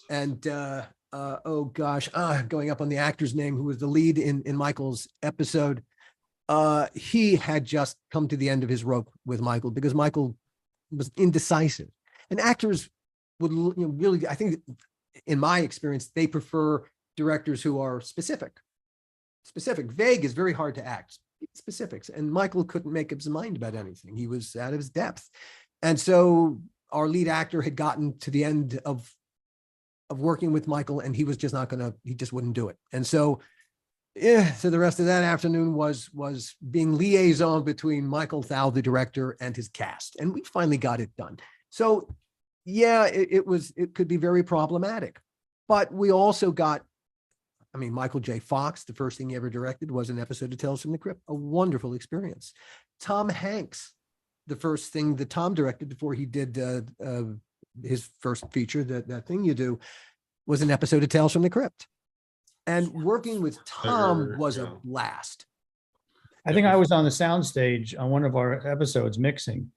and going up on the actor's name, who was the lead in Michael's episode. He had just come to the end of his rope with Michael because Michael was indecisive. And actors would really, I think in my experience, they prefer directors who are specific. Vague is very hard to act. Specifics. And Michael couldn't make up his mind about anything. He was out of his depth. And so our lead actor had gotten to the end of working with Michael, and he was just he just wouldn't do it. And so, so the rest of that afternoon was being liaison between Michael Thau, the director, and his cast. And we finally got it done. So it could be very problematic, but we also got, Michael J. Fox, the first thing he ever directed was an episode of Tales from the Crypt, a wonderful experience. Tom Hanks, the first thing that Tom directed before he did his first feature, that thing you do, was an episode of Tales from the Crypt. And working with Tom was a blast. I think I was on the soundstage on one of our episodes mixing.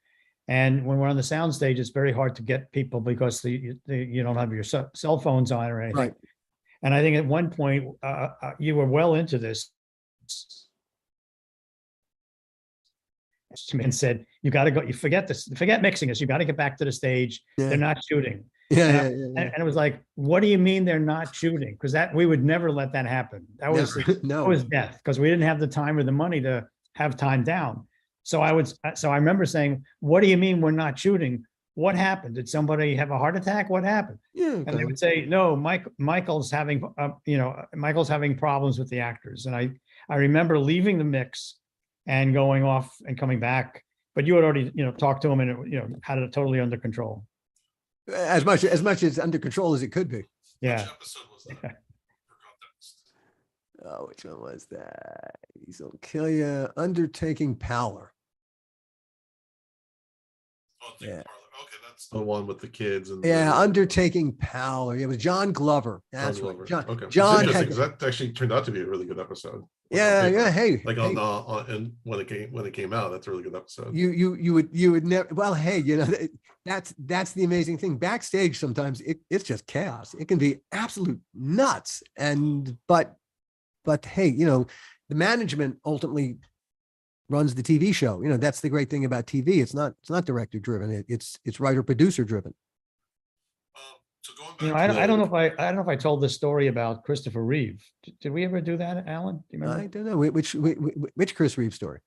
And when we're on the soundstage, it's very hard to get people because you don't have your cell phones on or anything. Right. And I think at one point you were well into this and said, you got to go, forget mixing us. You got to get back to the stage. Yeah. They're not shooting. Yeah. And it was like, what do you mean they're not shooting? Because we would never let that happen. That was death, because we didn't have the time or the money to have time down. So I remember saying, what do you mean we're not shooting? What happened? Did somebody have a heart attack? What happened? Yeah. And they would say, no, Michael's having problems with the actors. And I remember leaving the mix and going off and coming back, but you had already, talked to him and, had it totally under control. As much as under control as it could be. Yeah. Which episode was that? For context. Oh, which one was that? He'll kill you. Undertaking Pallor. Oh, Yeah. Parlor. Okay, that's the one with the kids and Undertaking Pallor. It was John Glover. That's John right. Glover. Okay. John It's had, interesting, 'cause that actually turned out to be a really good episode. Hey, Like hey, and when it came out, that's a really good episode. you would never. Well, hey, that's the amazing thing. Backstage, sometimes it's just chaos. It can be absolute nuts. But hey, the management ultimately runs the TV show. That's the great thing about TV. It's not director driven. It's writer producer driven. So going back, I don't know if I told this story about Christopher Reeve. Did we ever do that, Alan? Do you remember? I don't know which Chris Reeve story.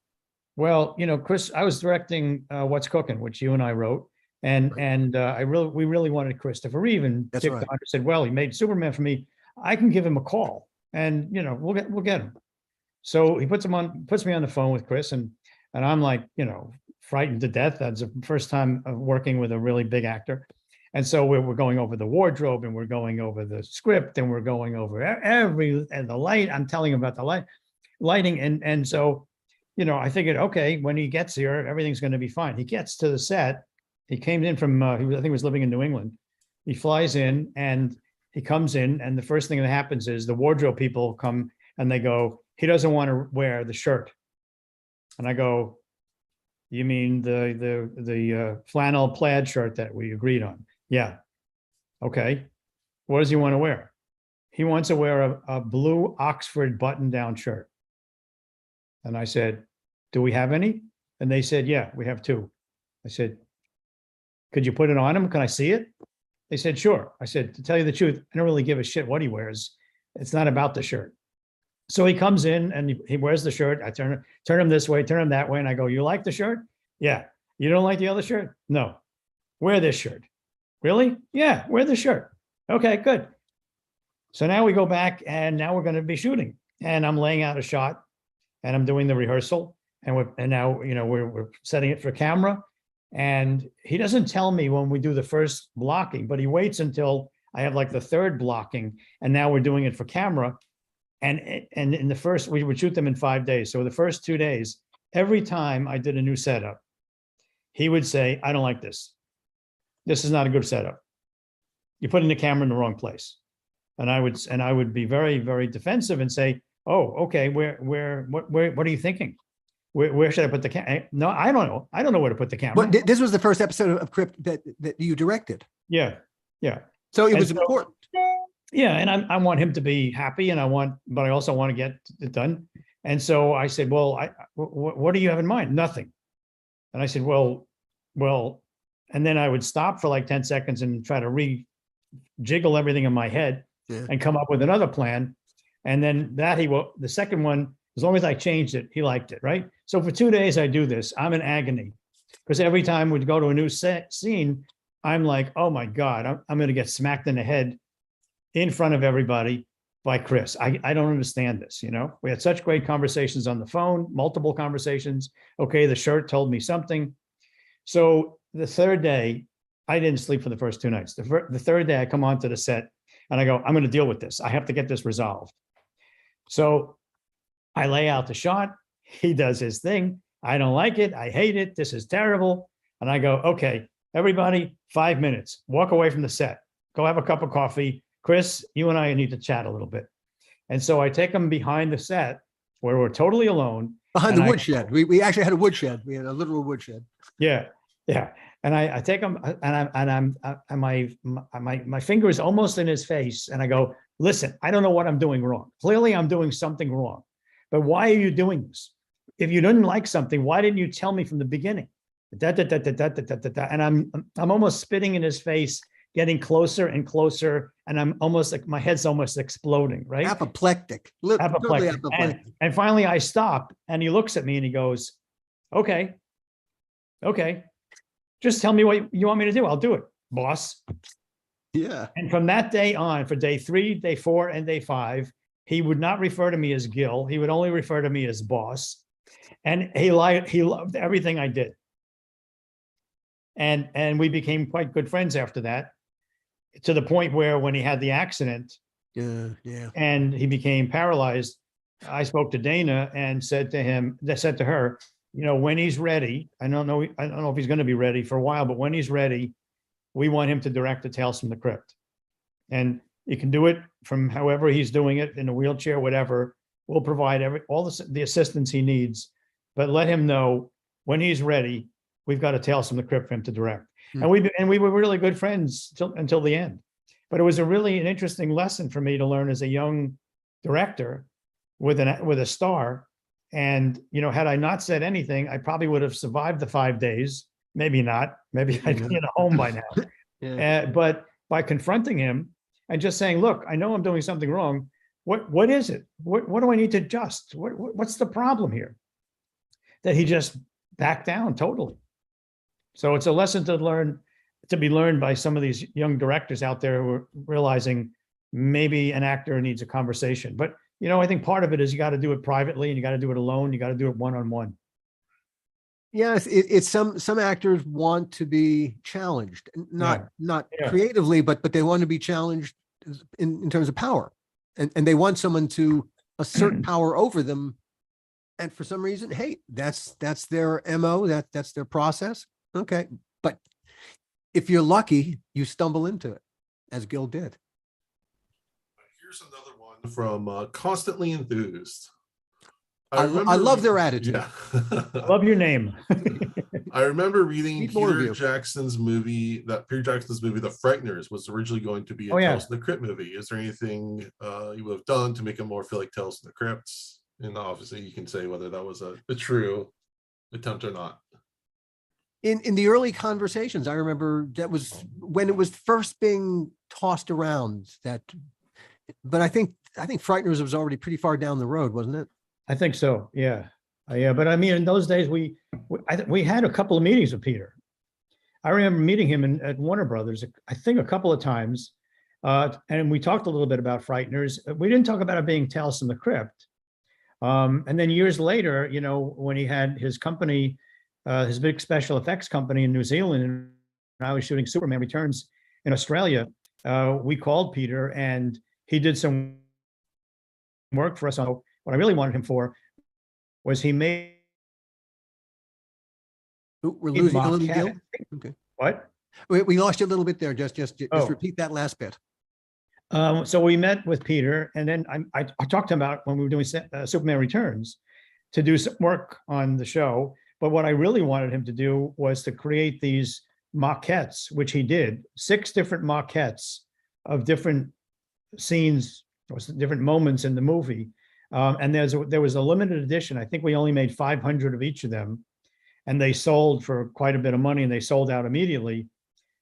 Well, Chris, I was directing What's Cooking, which you and I wrote, and we really wanted Christopher Reeve, and That's Dick right. Donner said, "Well, he made Superman for me. I can give him a call, and we'll get him." So he puts me on the phone with Chris, and I'm like, frightened to death. That's the first time of working with a really big actor. And so we're going over the wardrobe, and we're going over the script, and we're going over and the light. I'm telling him about the lighting. And so, I figured, okay, when he gets here, everything's going to be fine. He gets to the set. He came in from, I think he was living in New England. He flies in, and he comes in, and the first thing that happens is the wardrobe people come and they go, he doesn't want to wear the shirt. And I go, you mean the flannel plaid shirt that we agreed on? Yeah. Okay. What does he want to wear? He wants to wear a blue Oxford button-down shirt. And I said, do we have any? And they said, yeah, we have two. I said, could you put it on him? Can I see it? They said, sure. I said, to tell you the truth, I don't really give a shit what he wears. It's not about the shirt. So he comes in and he wears the shirt. I turn him this way, turn him that way. And I go, you like the shirt? Yeah. You don't like the other shirt? No. Wear this shirt. Really? Yeah. Wear the shirt. Okay, good. So now we go back and now we're going to be shooting, and I'm laying out a shot and I'm doing the rehearsal, and now, you know, we're setting it for camera, and he doesn't tell me when we do the first blocking, but he waits until I have like the third blocking, and now we're doing it for camera. And in the first, we would shoot them in 5 days. So the first 2 days, every time I did a new setup, he would say, I don't like this. This is not a good setup. You're putting the camera in the wrong place. And I would be very, very defensive and say, oh, okay, what are you thinking? Where should I put the camera? No, I don't know. I don't know where to put the camera. But this was the first episode of Crypt that you directed. Yeah. Yeah. So it And was so- important. Yeah, and I want him to be happy, but I also want to get it done. And so I said, well, what do you have in mind? Nothing. And I said, well, and then I would stop for like 10 seconds and try to jiggle everything in my head and come up with another plan. And then the second one, as long as I changed it, he liked it, right? So for 2 days I do this. I'm in agony because every time we'd go to a new scene, I'm like, oh my God, I'm going to get smacked in the head in front of everybody by Chris. I don't understand this, you know? We had such great conversations on the phone, multiple conversations. Okay, the shirt told me something. So the third day, I didn't sleep for the first 2 nights. The third day I come onto the set and I go, I'm going to deal with this. I have to get this resolved. So I lay out the shot. He does his thing. I don't like it. I hate it. This is terrible. And I go, okay, everybody, 5 minutes, walk away from the set, go have a cup of coffee. Chris, you and I need to chat a little bit. And so I take him behind the set where we're totally alone. Behind the And woodshed. We actually had a woodshed. We had a literal woodshed. Yeah, yeah. And I take him and my finger is almost in his face. And I go, listen, I don't know what I'm doing wrong. Clearly I'm doing something wrong, but why are you doing this? If you didn't like something, why didn't you tell me from the beginning? And I'm almost spitting in his face, getting closer and closer. And I'm almost like, my head's almost exploding, right? Apoplectic. Totally Apoplectic. apoplectic. And finally I stop and he looks at me and he goes, okay, just tell me what you want me to do. I'll do it, boss. Yeah. And from that day on, for day 3, day 4, and day 5, he would not refer to me as Gil. He would only refer to me as boss. And he loved everything I did. And we became quite good friends after that, to the point where when he had the accident Yeah. and he became paralyzed, I spoke to Dana and said to her, you know, when he's ready, I don't know if he's going to be ready for a while, but when he's ready, we want him to direct the Tales from the Crypt. And he can do it from however he's doing it, in a wheelchair, whatever. We'll provide all the assistance he needs, but let him know when he's ready, we've got a Tales from the Crypt for him to direct. Hmm. And we were really good friends until the end. But it was an interesting lesson for me to learn as a young director with a star. And, you know, had I not said anything, I probably would have survived the 5 days. Maybe not. Maybe I'd be in a home by now. Yeah. But by confronting him and just saying, look, I know I'm doing something wrong. What is it? What do I need to adjust? What's the problem here? That he just backed down totally. So it's a lesson to be learned by some of these young directors out there who are realizing maybe an actor needs a conversation. But, you know, I think part of it is you got to do it privately and you got to do it alone. You got to do it one-on-one. Yes, it's some actors want to be challenged, not Yeah. creatively, but they want to be challenged in terms of power, and they want someone to assert power over them. And for some reason, hey, that's their MO, that's their process. Okay, but if you're lucky, you stumble into it, as Gil did. Here's another one from Constantly Enthused. I love their attitude. Yeah. Love your name. I remember reading Need more of Peter you. Jackson's movie, The Frighteners, was originally going to be a Oh, yeah. Tales from the Crypt movie. Is there anything you would have done to make it more feel like Tales from the Crypt? And obviously you can say whether that was a true attempt or not. in the early conversations, I remember that was when it was first being tossed around that, but I think Frighteners was already pretty far down the road, wasn't it? I think so. Yeah. Yeah. But I mean, in those days, we had a couple of meetings with Peter. I remember meeting him at Warner Brothers, I think a couple of times. And we talked a little bit about Frighteners. We didn't talk about it being Tales from the Crypt. And then years later, you know, when he had his company, his big special effects company in New Zealand, and I was shooting Superman Returns in Australia, we called Peter and he did some work for us. So what I really wanted him for was he made. Ooh, we're losing a little Maquette. Gil. Okay. What? We lost you a little bit there. Just Oh. repeat that last bit. So we met with Peter, and then I talked to him about when we were doing Superman Returns to do some work on the show. But what I really wanted him to do was to create these maquettes, which he did, 6 different maquettes of different scenes or different moments in the movie. And there was a limited edition. I think we only made 500 of each of them, and they sold for quite a bit of money, and they sold out immediately.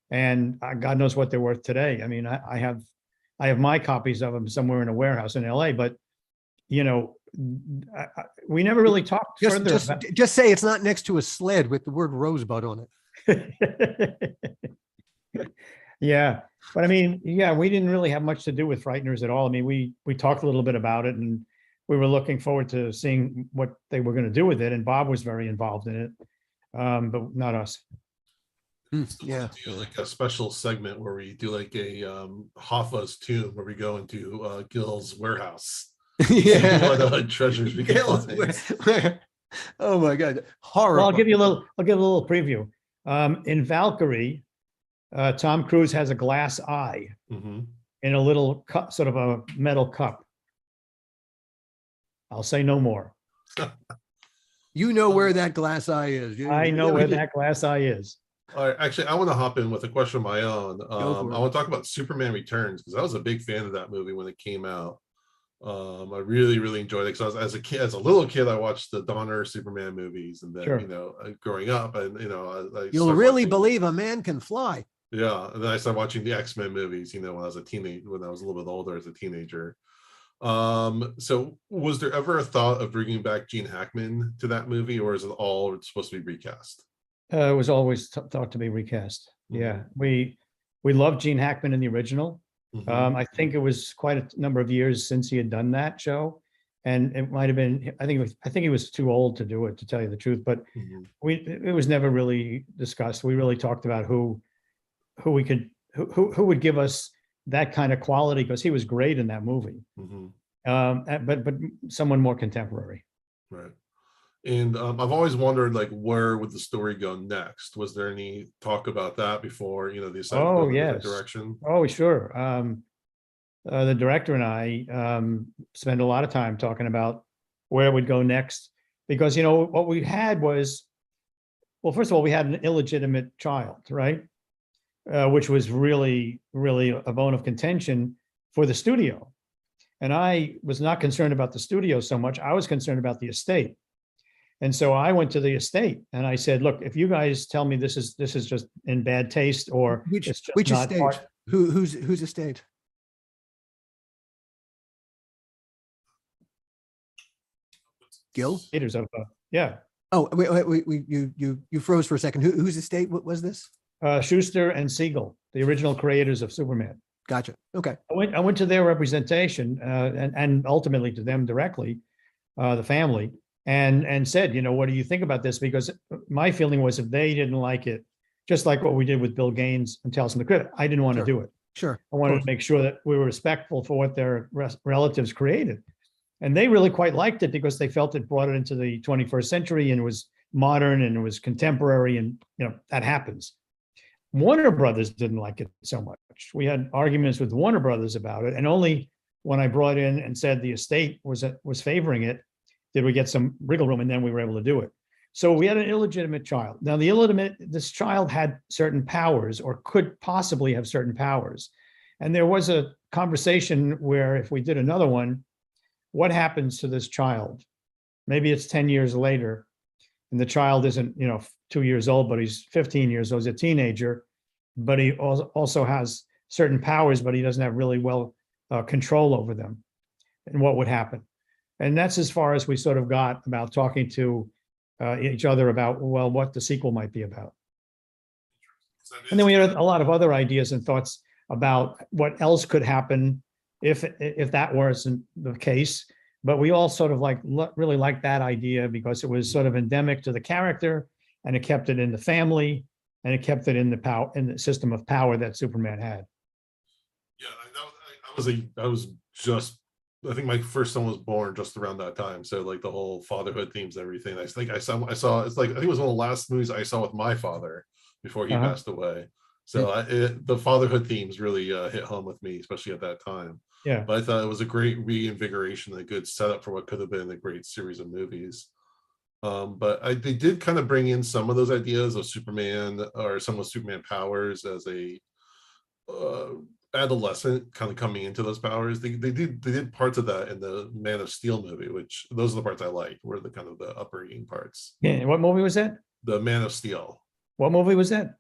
And God knows what they're worth today. I mean, I have my copies of them somewhere in a warehouse in LA, but you know, we never really talked further about. Just say it's not next to a sled with the word Rosebud on it. Yeah, but I mean, yeah, we didn't really have much to do with Frighteners at all. I mean, we talked a little bit about it, and we were looking forward to seeing what they were going to do with it. And Bob was very involved in it, but not us. Yeah. Do like a special segment where we do like a Hoffa's tomb where we go into Gil's warehouse. Yeah. What treasures we can find. Oh my God. Horror. Well, I'll give you a little preview. In Valkyrie, Tom Cruise has a glass eye Mhm. in a little cup, sort of a metal cup. I'll say no more. You know where that glass eye is. I know where that glass eye is. All right, actually, I want to hop in with a question of my own. for I it. want to talk about Superman Returns because I was a big fan of that movie when it came out. I really enjoyed it because I was as a little kid, I watched the Donner Superman movies, and then Sure. you know, growing up, and you know, I You'll started really watching- believe a man can fly. Yeah, and then I started watching the X-Men movies, you know, when I was a little bit older as a teenager. So was there ever a thought of bringing back Gene Hackman to that movie, or is it all supposed to be recast? It was always thought to be recast. Yeah, we loved Gene Hackman in the original. Mhm. I think it was quite a number of years since he had done that show, and it might have been. I think he was too old to do it, to tell you the truth. But Mhm. it was never really discussed. We really talked about who would give us that kind of quality, because he was great in that movie. Mhm. But someone more contemporary. Right. And I've always wondered, like, where would the story go next? Was there any talk about that before, you know, they decided to go in a different yes. direction? Oh, sure. The director and I spent a lot of time talking about where it would go next, because, you know, what we had was, well, first of all, we had an illegitimate child, right? Which was really a bone of contention for the studio. And I was not concerned about the studio so much. I was concerned about the estate. And so I went to the estate and I said, look, if you guys tell me this is just in bad taste, or Which it's just which not estate? part- Whose estate? Gil? creators of, yeah, Oh, wait, you froze for a second. Whose estate? What was this? Schuster and Siegel, the original creators of Superman. Gotcha. Okay. I went to their representation and ultimately to them directly, the family, and said, you know, what do you think about this? Because my feeling was if they didn't like it, just like what we did with Bill Gaines and Tales from the Crypt, I didn't want Sure. to do it. Sure. I wanted to make sure that we were respectful for what their relatives created. And they really quite liked it because they felt it brought it into the 21st century and it was modern and it was contemporary, and, you know, that happens. Warner Brothers didn't like it so much. We had arguments with Warner Brothers about it, and only when I brought in and said the estate was favoring it did we get some wiggle room, and then we were able to do it. So we had an illegitimate child. Now, this child had certain powers, or could possibly have certain powers. And there was a conversation where if we did another one, what happens to this child? Maybe it's 10 years later and the child isn't, you know, years old, but he's 15 years old. He's a teenager, but he also has certain powers, but he doesn't have really well control over them and what would happen. And that's as far as we sort of got about talking to each other about, well, what the sequel might be about. And then we had a lot of other ideas and thoughts about what else could happen if that wasn't the case. But we all sort of really liked that idea because it was sort of endemic to the character, and it kept it in the family, and it kept it in the power, in the system of power that Superman had. Yeah, I was just, I think my first son was born just around that time. So like the whole fatherhood themes, everything. I think I saw, it's like, I think it was one of the last movies I saw with my father before he passed away. So the fatherhood themes really hit home with me, especially at that time. Yeah. But I thought it was a great reinvigoration, a good setup for what could have been a great series of movies. But they did kind of bring in some of those ideas of Superman, or some of Superman powers as a adolescent, kind of coming into those powers. They did parts of that in the Man of Steel movie, which those are the parts I liked, were the kind of the upbringing parts. Yeah. What movie was that? The Man of Steel. What movie was that?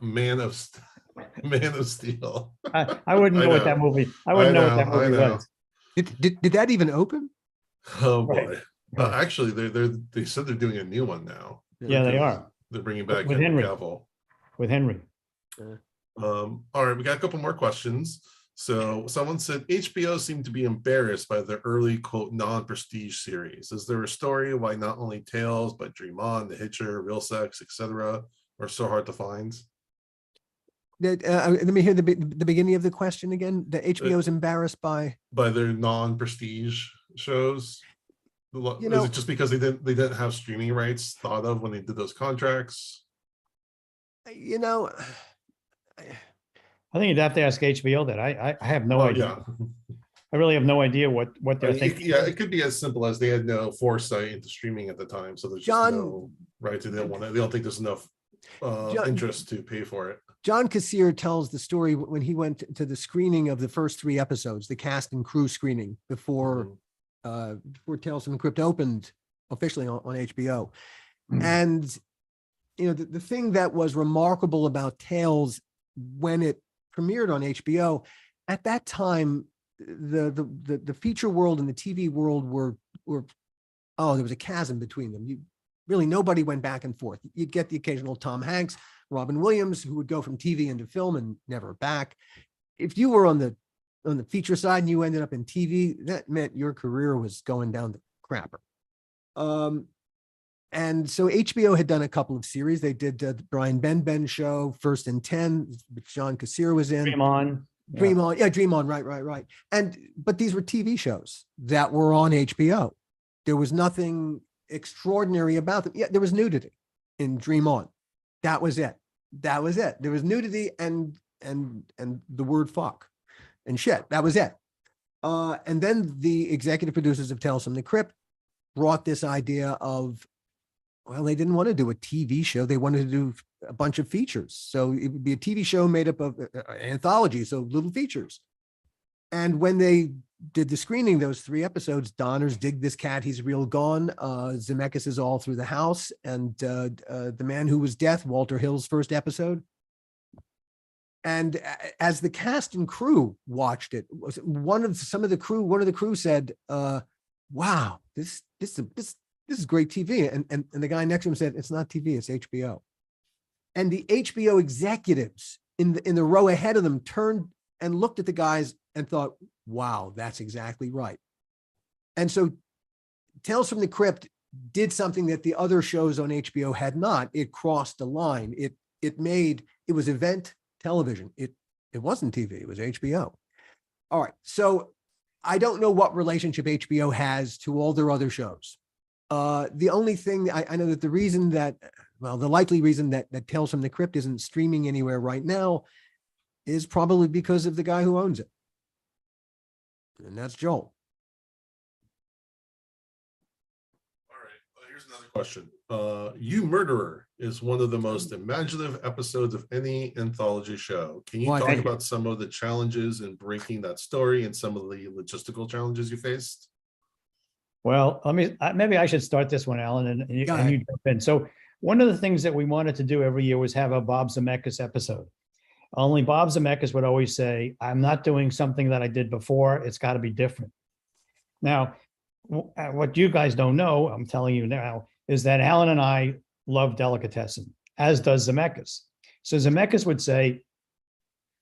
Man of Steel. I wouldn't know what that movie. I wouldn't know what that movie was. Did that even open? Oh boy! Right. Actually, they said they're doing a new one now. Yeah, they are. They're bringing back With Henry Henry. Cavill. With Henry. All right, we got a couple more questions. So someone said HBO seemed to be embarrassed by the early quote non-prestige series. Is there a story why not only Tales but Dream On, The Hitcher, Real Sex, etc. are so hard to find? Let me hear the beginning of the question again. The HBO is embarrassed by their non-prestige shows. Is it just because they didn't have streaming rights thought of when they did those contracts? I think you'd have to ask HBO that. I have no idea. Yeah. I really have no idea what they're thinking. Yeah, it could be as simple as they had no foresight into streaming at the time, so there's just no right. They don't think there's enough interest to pay for it. John Kassir tells the story when he went to the screening of the first 3 episodes, the cast and crew screening before Tales from the Crypt opened officially on HBO. And the thing that was remarkable about Tales when it premiered on HBO at that time, the feature world and the TV world were there was a chasm between them. Nobody went back and forth. You'd get the occasional Tom Hanks, Robin Williams, who would go from TV into film and never back. If you were on the feature side and you ended up in TV, that meant your career was going down the crapper. And so HBO had done a couple of series. They did the Brian Ben show, First and 10, which John Kassir was in. Dream On. Dream On. Yeah, Dream On. Right. But these were TV shows that were on HBO. There was nothing extraordinary about them. Yeah, there was nudity in Dream On. That was it. There was nudity and the word fuck and shit. That was it. And then the executive producers of Tales from the Crypt brought this idea of, well, they didn't want to do a TV show. They wanted to do a bunch of features. So it would be a TV show made up of anthologies, so little features. And when they did the screening, those 3 episodes, Donner's Dig This Cat, He's Real Gone, Zemeckis is All Through the House, and The Man Who Was Death, Walter Hill's first episode. And as the cast and crew watched it, one of the crew said, wow, this is great TV. And the guy next to him said, it's not TV, it's HBO. And the HBO executives in the row ahead of them turned and looked at the guys and thought, wow, that's exactly right. And so Tales from the Crypt did something that the other shows on HBO had not. It crossed the line. It was event television. It wasn't TV, it was HBO. All right. So I don't know what relationship HBO has to all their other shows. The only thing I know that the likely reason that Tales from the Crypt isn't streaming anywhere right now is probably because of the guy who owns it. And that's Joel. All right, here's another question. You Murderer is one of the most imaginative episodes of any anthology show. Can you talk about some of the challenges in breaking that story and some of the logistical challenges you faced? Well, maybe I should start this one, Alan, and you jump in. So one of the things that we wanted to do every year was have a Bob Zemeckis episode. Only Bob Zemeckis would always say, I'm not doing something that I did before. It's got to be different. Now, what you guys don't know, I'm telling you now, is that Alan and I love delicatessen, as does Zemeckis. So Zemeckis would say,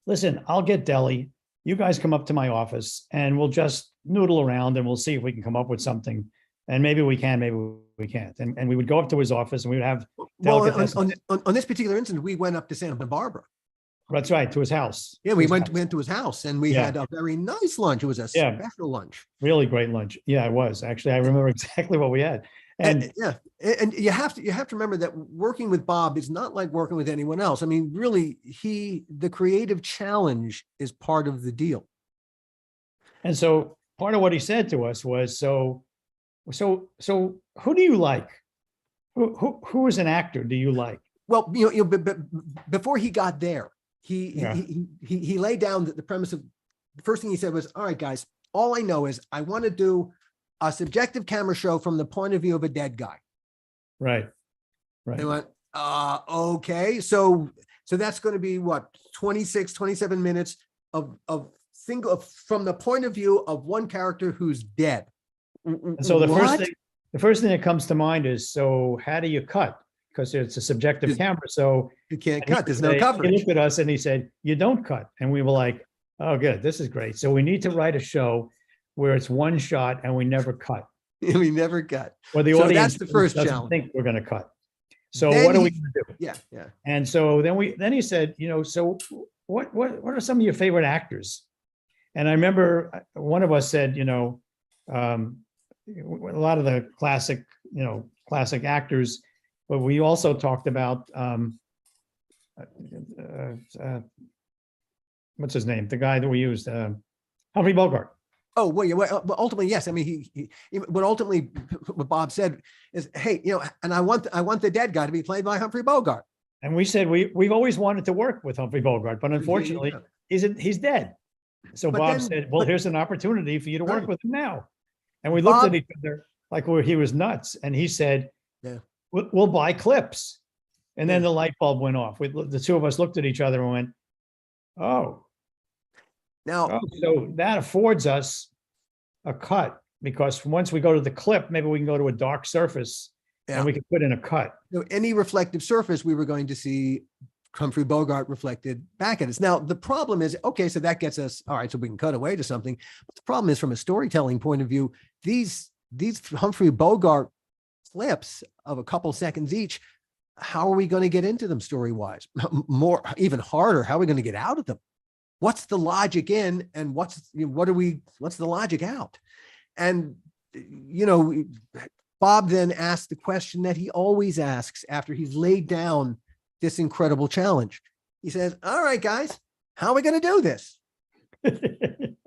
listen, I'll get deli. You guys come up to my office and we'll just noodle around and we'll see if we can come up with something. And maybe we can, maybe we can't. And we would go up to his office and we would have Well, delicatessen. on this particular instance, we went up to Santa Barbara. That's right, to his house. Yeah, we went to his house and we Yeah. had a very nice lunch. It was a Yeah. special lunch. Really great lunch. Yeah, it was. Actually, I remember exactly what we had. And Yeah, and you have to remember that working with Bob is not like working with anyone else. I mean, really, the creative challenge is part of the deal. And so part of what he said to us was, so who do you like? Who is an actor do you like? Well, but before he got there, he laid down the premise of the first thing he said was, all right, guys, all I know is I want to do a subjective camera show from the point of view of a dead guy. Right. They went, okay. So that's going to be what, 26, 27 minutes of single from the point of view of one character who's dead. And so the first thing that comes to mind is, so how do you cut? Because it's a subjective camera. So You can't and he cut. There's would no say- He coverage. looked at us and he said, you don't cut. And we were like, oh, good. This is great. So we need to write a show where it's one shot and we never cut. We never cut. Or the So audience that's the first doesn't challenge. think we're going to cut. So Then what are we he- going to do? Yeah. And so then he said, so what are some of your favorite actors? And I remember one of us said, a lot of the classic actors, but we also talked about what's his name? The guy that we used, Humphrey Bogart. Oh, well, yeah. Well, ultimately, yes. I mean, what Bob said is, hey, and I want the dead guy to be played by Humphrey Bogart. And we said we've always wanted to work with Humphrey Bogart, but unfortunately, he's dead. So But Bob then- said, well, here's an opportunity for you to work Right. with him now. And we looked Bob- at each other like he was nuts. And he said, Yeah. we'll buy clips. And then the light bulb went off. The two of us looked at each other and went, oh, Now, so that affords us a cut, because once we go to the clip, maybe we can go to a dark surface Yeah. and we can put in a cut. any reflective surface, we were going to see Humphrey Bogart reflected back at us. Now, the problem is, okay, so that gets us, all right, so we can cut away to something. But the problem is, from a storytelling point of view, these Humphrey Bogart clips of a couple seconds each, how are we going to get into them story-wise? More, even harder, how are we going to get out of them? What's the logic in, and what's the logic out? And, Bob then asked the question that he always asks after he's laid down this incredible challenge. He says, all right, guys, how are we going to do this?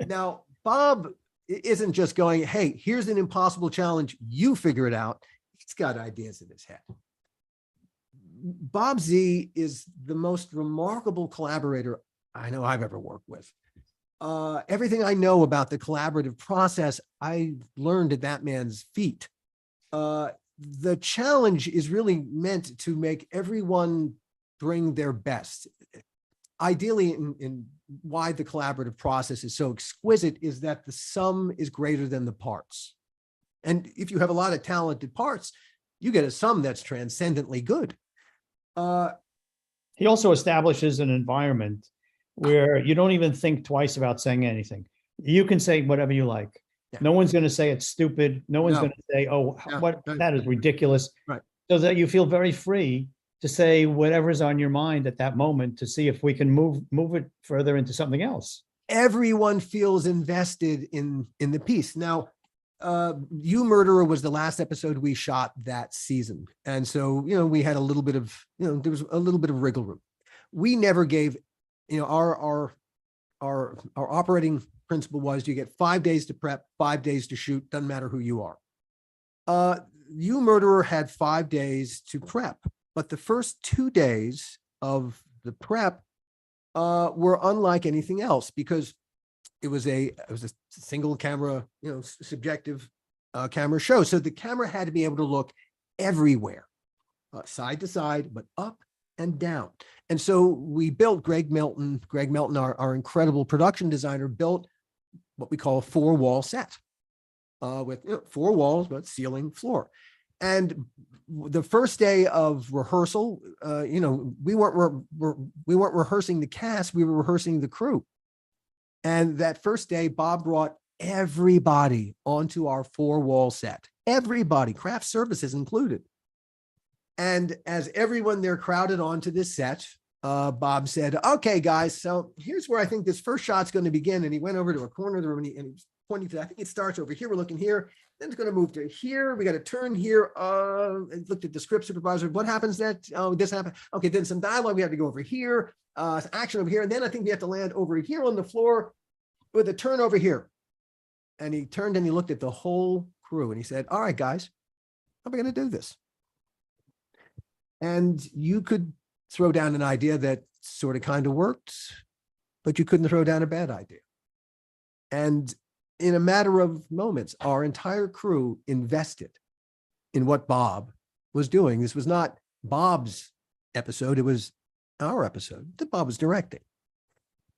Now, Bob isn't just going, hey, here's an impossible challenge. You figure it out. He's got ideas in his head. Bob Z is the most remarkable collaborator I know I've ever worked with. Everything I know about the collaborative process, I learned at that man's feet. The challenge is really meant to make everyone bring their best. Ideally, in why the collaborative process is so exquisite is that the sum is greater than the parts. And if you have a lot of talented parts, you get a sum that's transcendently good. He also establishes an environment where you don't even think twice about saying anything. You can say whatever you like. Yeah. No one's going to say it's stupid. No one's No. going to say, oh, No, what, no. that is ridiculous. Right. So that you feel very free to say whatever's on your mind at that moment to see if we can move it further into something else. Everyone feels invested in the piece. Now, You Murderer was the last episode we shot that season. And so, we had a little bit of, there was a little bit of wriggle room. We never gave, our operating principle was you get 5 days to prep, 5 days to shoot, doesn't matter who you are. You Murderer had 5 days to prep, but the first 2 days of the prep were unlike anything else because it was a single camera, subjective camera show. So the camera had to be able to look everywhere. side to side, but up and down. And so we built Greg Melton, our incredible production designer, built what we call a 4-wall set with 4 walls, but ceiling, floor. And the first day of rehearsal, we weren't rehearsing the cast, we were rehearsing the crew. And that first day, Bob brought everybody onto our 4-wall set, everybody, craft services included. And as everyone there crowded onto this set, Bob said, okay, guys, so here's where I think this first shot's going to begin. And he went over to a corner of the room and he was pointing to, I think it starts over here. We're looking here. Then it's going to move to here. We got to turn here. And looked at the script supervisor. What happens next? Oh, this happened. Okay, then some dialogue. We have to go over here. Action over here. And then I think we have to land over here on the floor with a turn over here. And he turned and he looked at the whole crew and he said, all right, guys, how are we going to do this? And you could throw down an idea that sort of kind of worked, but you couldn't throw down a bad idea. And in a matter of moments, our entire crew invested in what Bob was doing. This was not Bob's episode. It was our episode that Bob was directing.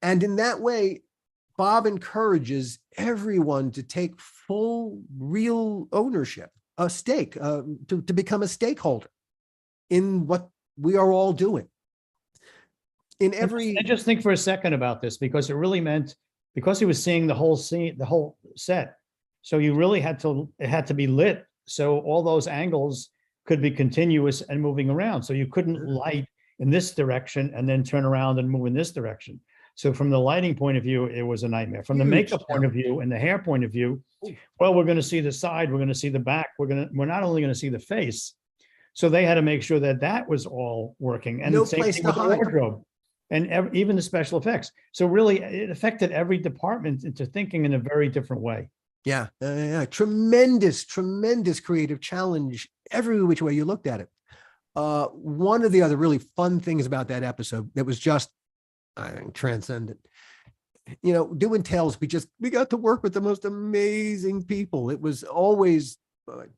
And in that way, Bob encourages everyone to take full, real ownership, a stake, to become a stakeholder in what we are all doing. In every, I just think for a second about this, because it really meant, because he was seeing the whole scene, the whole set. So you really it had to be lit. So all those angles could be continuous and moving around. So you couldn't light in this direction and then turn around and move in this direction. So from the lighting point of view, it was a nightmare. From the makeup point of view and the hair point of view, well, we're going to see the side, we're going to see the back, we're not only going to see the face. So they had to make sure that that was all working. And the same thing with the wardrobe and even the special effects. So really it affected every department into thinking in a very different way. Yeah, tremendous creative challenge every which way you looked at it. One of the other really fun things about that episode that was just, I think, transcendent. Doing Tales, we got to work with the most amazing people. It was always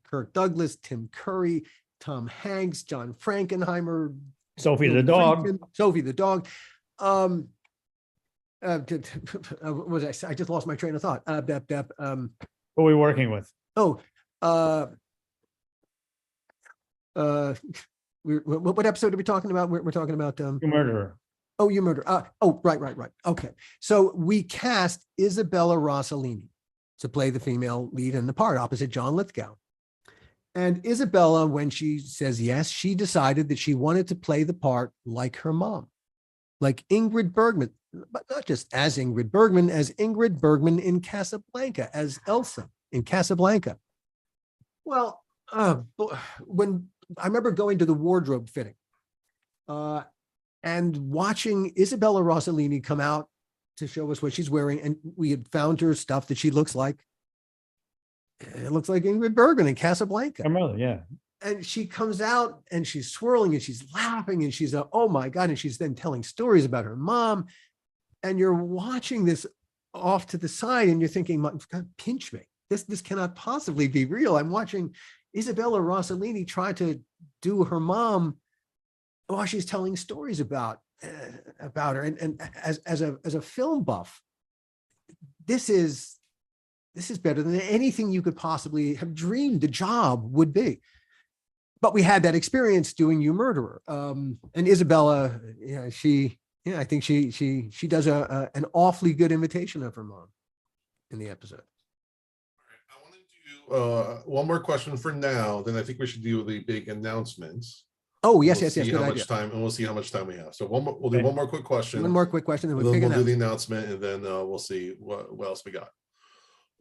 Kirk Douglas, Tim Curry, Tom Hanks, John Frankenheimer, Sophie the dog. Sophie the dog. Was I just lost my train of thought. Who are we working with? What episode are we talking about? We're talking about You Murderer. Oh, You Murder. Right. Okay. So we cast Isabella Rossellini to play the female lead in the part opposite John Lithgow. And Isabella, when she says yes, she decided that she wanted to play the part like her mom, like Ingrid Bergman, but not just as Ingrid Bergman, as Ingrid Bergman in Casablanca, as Elsa in Casablanca. Well, when I remember going to the wardrobe fitting and watching Isabella Rossellini come out to show us what she's wearing, and we had found her stuff that she looks like. It looks like Ingrid Bergman in Casablanca. Her mother, yeah. And she comes out and she's swirling and she's laughing and she's, oh my God. And she's then telling stories about her mom. And you're watching this off to the side and you're thinking, God, pinch me. This cannot possibly be real. I'm watching Isabella Rossellini try to do her mom while she's telling stories about her. And as a film buff, this is better than anything you could possibly have dreamed the job would be. But we had that experience doing You Murderer. And Isabella, I think she does an awfully good imitation of her mom in the episode. I want to do one more question for now. Then I think we should do the big announcements. Oh, yes. Good idea. And we'll see how much time we have. So we'll do one more quick question. One more quick question. Then we'll do the announcement, and then we'll see what else we got.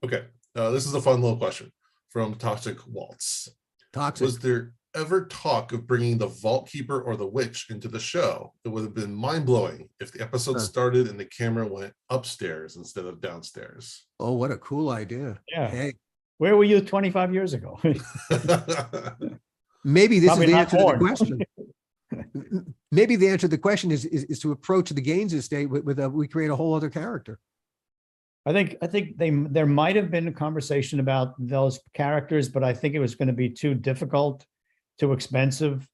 Okay, this is a fun little question from Toxic Waltz. Was there ever talk of bringing the Vault Keeper or the Witch into the show? It would have been mind-blowing if the episode started and the camera went upstairs instead of downstairs. Oh, what a cool idea. Yeah. Hey. Where were you 25 years ago? Maybe this is the answer to the question. Maybe the answer to the question is to approach the Gaines estate with we create a whole other character. I think there might have been a conversation about those characters, but I think it was going to be too difficult, too expensive.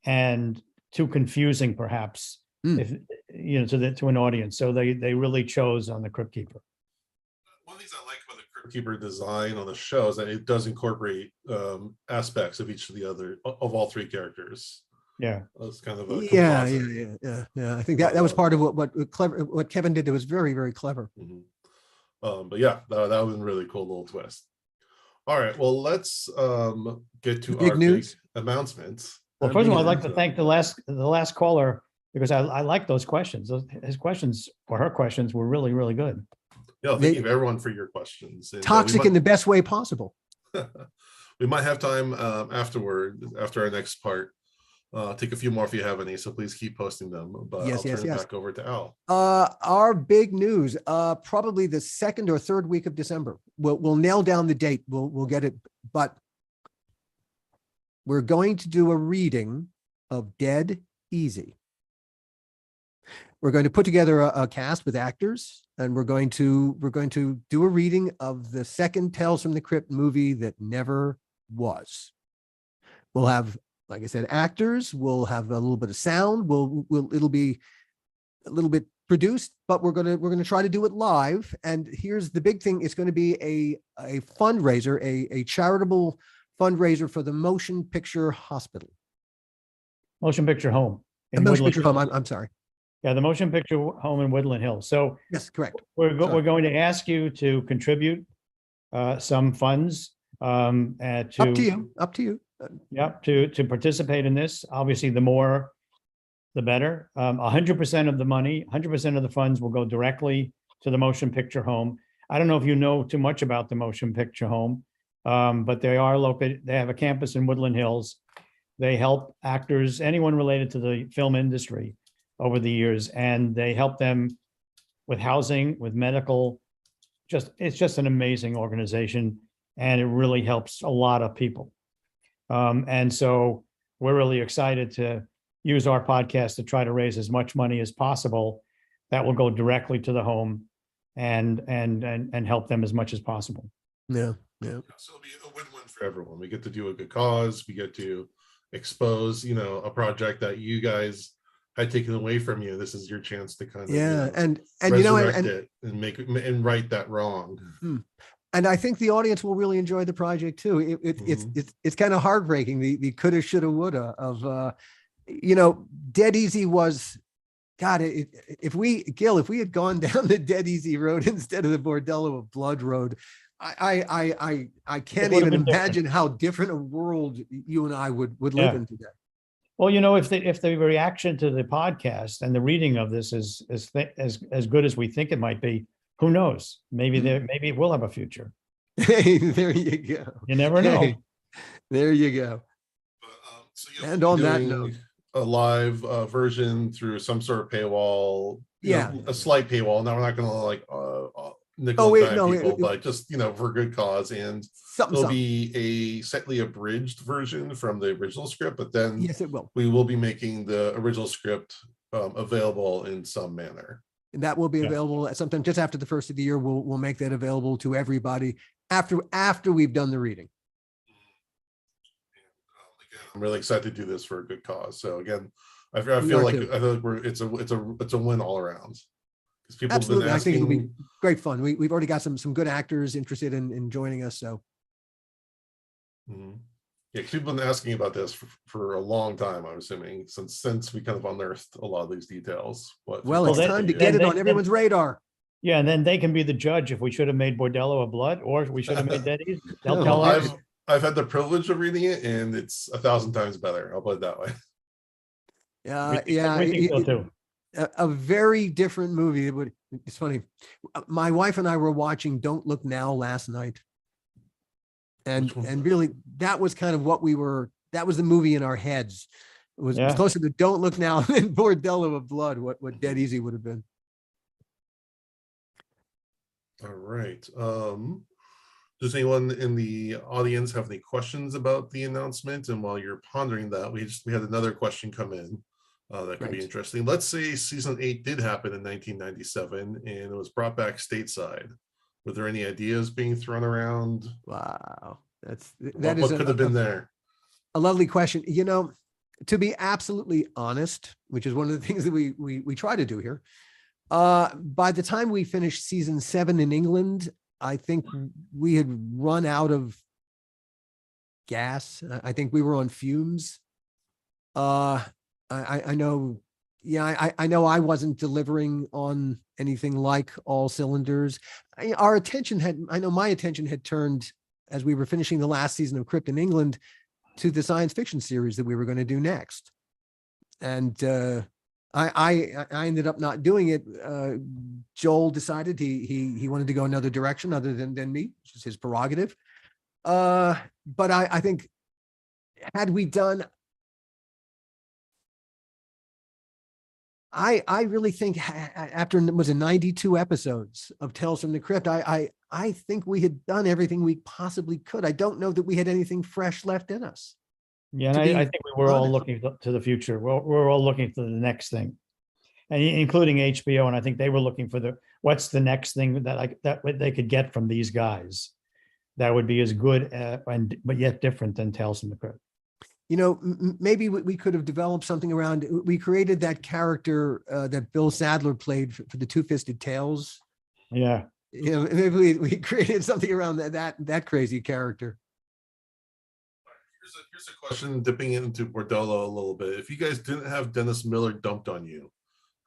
and too confusing perhaps, Mm. if, to an audience. So they really chose on the Crypt Keeper. One of the things I like about the Crypt Keeper design on the show is that it does incorporate aspects of each of the other of all three characters. Yeah. It's kind of a Yeah, composite. yeah. I think that was part of what Kevin did. That was very, very clever. Mhm. But yeah, that was a really cool little twist. All right, well, let's get to Big our news. big announcements. Well, first of all, I'd like to thank the last caller, because I like those questions. His questions, or her questions, were really, really good. Yeah, thank you everyone for your questions. And, Toxic in the best way possible. we might have time after our next part. Take a few more if you have any, so please keep posting them. But Yes, I'll turn yes, it yes. back over to Al. Our big news, probably the second or third week of December. We'll nail down the date. We'll get it, but we're going to do a reading of Dead Easy. We're going to put together a cast with actors, and we're going to do a reading of the second Tales from the Crypt movie that never was. We'll have, like I said, actors. We'll have a little bit of sound. It'll be a little bit produced, but we're gonna try to do it live. And here's the big thing: it's going to be a fundraiser, a charitable fundraiser for the Motion Picture Hospital. Motion Picture Home. The in Motion Woodland Picture Home. Hills. I'm sorry. Yeah, the Motion Picture Home in Woodland Hills. So Yes, correct. we're Sorry. going to ask you to contribute some funds Up to you. Up to you. Yep, to participate in this. Obviously, the more, the better. 100% of the money, 100% of the funds will go directly to the Motion Picture Home. I don't know if you know too much about the Motion Picture Home, but they are located. They have a campus in Woodland Hills. They help actors, anyone related to the film industry over the years, and they help them with housing, with medical. It's just an amazing organization, and it really helps a lot of people. And so we're really excited to use our podcast to try to raise as much money as possible that will go directly to the home and help them as much as possible. Yeah. So it'll be a win-win for everyone. We get to do a good cause. We get to expose, a project that you guys had taken away from you. This is your chance to kind of and resurrect it and make it and right that wrong. And I think the audience will really enjoy the project too. It's kind of heartbreaking, the coulda, shoulda, woulda of Dead Easy was, God, if we had gone down the Dead Easy road instead of the Bordello of Blood road, I can't even imagine how different a world you and I would live in today. Well, if the reaction to the podcast and the reading of this is as good as we think it might be, who knows? Maybe maybe it will have a future. Hey, there you go. You never know. Hey, there you go. So and on that note, a live version through some sort of paywall. A slight paywall. Now we're not going to nickel and dime people, but just for good cause, and it'll be a slightly abridged version from the original script, but then yes, it will. We will be making the original script available in some manner. And that will be available at sometime just after the first of the year. We'll make that available to everybody after we've done the reading. Again, I'm really excited to do this for a good cause. So again, I feel like it's a win all around. People Absolutely, have been asking, I think it'll be great fun. We've already got some good actors interested in joining us. So, yeah, people have been asking about this for a long time. I'm assuming since we kind of unearthed a lot of these details. But it's time to get it on everyone's radar. Yeah, and then they can be the judge if we should have made Bordello of Blood or if we should have made Dead Easy. They'll tell us. I've had the privilege of reading it, and it's 1,000 times better. I'll put it that way. We think so too. A very different movie. It's funny. My wife and I were watching Don't Look Now last night. And really that was kind of that was the movie in our heads. It was closer to Don't Look Now than Bordello of Blood, what Dead Easy would have been. All right. Does anyone in the audience have any questions about the announcement? And while you're pondering that, we had another question come in. That could be interesting. Let's say season 8 did happen in 1997 and it was brought back stateside. Were there any ideas being thrown around? Wow. What could have been there? A lovely question. to be absolutely honest, which is one of the things that we try to do here, by the time we finished season 7 in England, I think we had run out of gas. I think we were on fumes. I know, yeah, I know I wasn't delivering on anything like all cylinders. Our attention had, I know my attention had turned, as we were finishing the last season of Crypt in England, to the science fiction series that we were going to do next. And I ended up not doing it. Joel decided he wanted to go another direction other than me, which is his prerogative. But I think, had we done, I really think after, was it 92 episodes of Tales from the Crypt, I think we had done everything we possibly could. I don't know that we had anything fresh left in us. Yeah, and To be I think we were all honest. looking to the future. We're all looking for the next thing, and including HBO. And I think they were looking for what's the next thing that they could get from these guys that would be as good but yet different than Tales from the Crypt. You know, maybe we could have developed something around, we created that character that Bill Sadler played for the Two-Fisted Tales. Yeah. You know, maybe we created something around that crazy character. Here's a question dipping into Bordello a little bit. If you guys didn't have Dennis Miller dumped on you,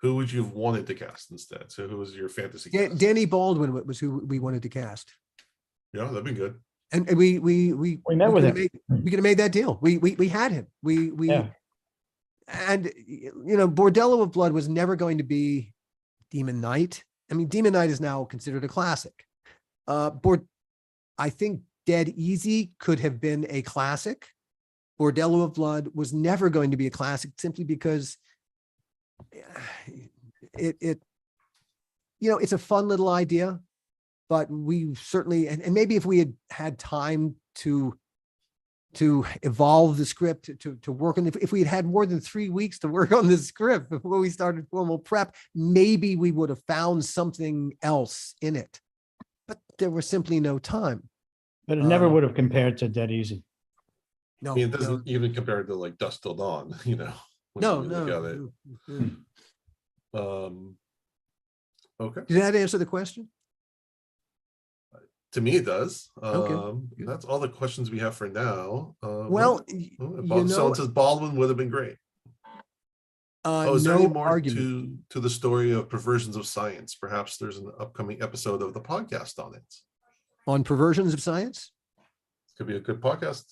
who would you have wanted to cast instead? So who was your fantasy cast? Danny Baldwin was who we wanted to cast. Yeah, that'd be good. And we met with could him. we could have made that deal. We had him. Yeah. And you know, Bordello of Blood was never going to be Demon Knight. I mean, Demon Knight is now considered a classic. I think Dead Easy could have been a classic. Bordello of Blood was never going to be a classic simply because it you know, it's a fun little idea, but we certainly, and maybe if we had had time to evolve the script, to work on, if we had had more than 3 weeks to work on the script before we started formal prep, maybe we would have found something else in it, but there was simply no time. But it never would have compared to Dead Easy. No, I mean, it doesn't even compare to like Dusk Till Dawn, you know. when no, you look at it. no. Okay. Did that answer the question? To me, it does. Okay. That's all the questions we have for now. Well, if you someone know, says Baldwin would have been great. Is there no any more argument. to the story of Perversions of Science? Perhaps there's an upcoming episode of the podcast on it. On perversions of science? Could be a good podcast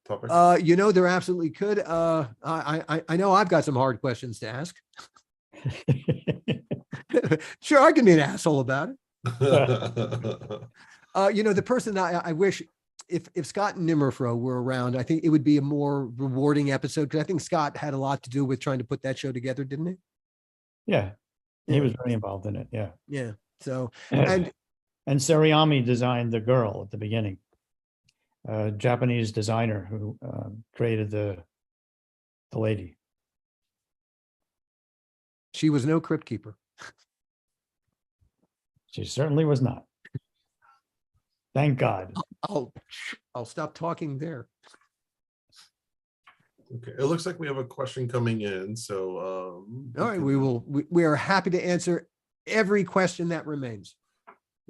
topic. You know, there absolutely could. I know I've got some hard questions to ask. Sure, I can be an asshole about it. You know, the person I wish, if Scott and Nimmerfro were around, I think it would be a more rewarding episode, because I think Scott had a lot to do with trying to put that show together, didn't he? Yeah, he was very involved in it. Yeah. Yeah. So, And and Seriami designed the girl at the beginning. A Japanese designer who created the lady. she was no crypt keeper. She certainly was not. Thank God. I'll stop talking there. Okay, it looks like we have a question coming in. So All right, we are happy to answer every question that remains.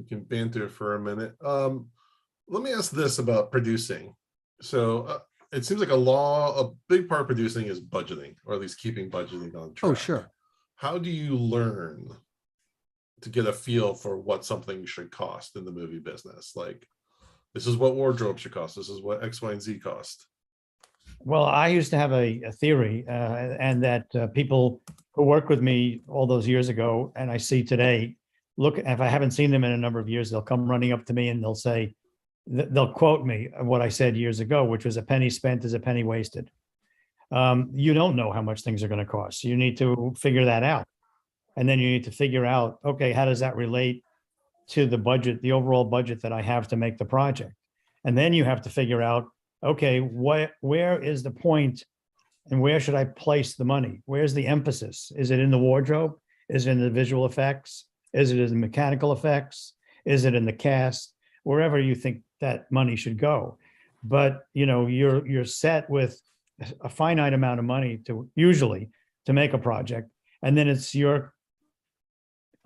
we can banter for a minute. Let me ask this about producing. So it seems like a big part of producing is budgeting, or at least keeping budgeting on track. Oh, sure. How do you learn to get a feel for what something should cost in the movie business? Like, this is what wardrobe should cost. This is what X, Y, and Z cost. Well, I used to have a theory, and that people who worked with me all those years ago, and I see today, look, if I haven't seen them in a number of years, they'll come running up to me and they'll say, they'll quote me what I said years ago, which was a penny spent is a penny wasted. You don't know how much things are going to cost. You need to figure that out. And then you need to figure out, okay, how does that relate to the budget, the overall budget that I have to make the project? And then you have to figure out, okay, where is the point and where should I place the money? Where's the emphasis? Is it in the wardrobe? Is it in the visual effects? Is it in the mechanical effects? Is it in the cast? Wherever you think that money should go. But, you know, you're set with a finite amount of money usually to make a project. And then it's your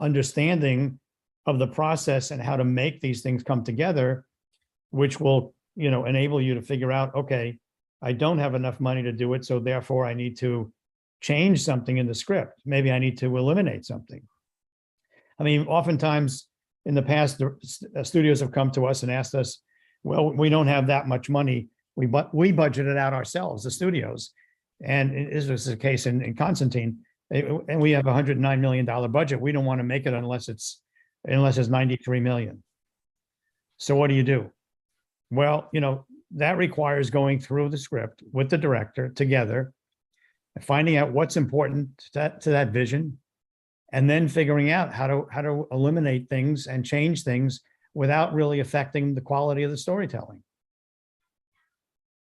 understanding of the process and how to make these things come together, which will, enable you to figure out, okay, I don't have enough money to do it, so therefore I need to change something in the script. Maybe I need to eliminate something. I mean, oftentimes in the past, the studios have come to us and asked us, well, we don't have that much money. We budget it out ourselves, the studios. And this was the case in Constantine. And we have a $109 million budget. We don't want to make it unless it's 93 million. So what do? Well, that requires going through the script with the director together, finding out what's important to that vision, and then figuring out how to eliminate things and change things without really affecting the quality of the storytelling.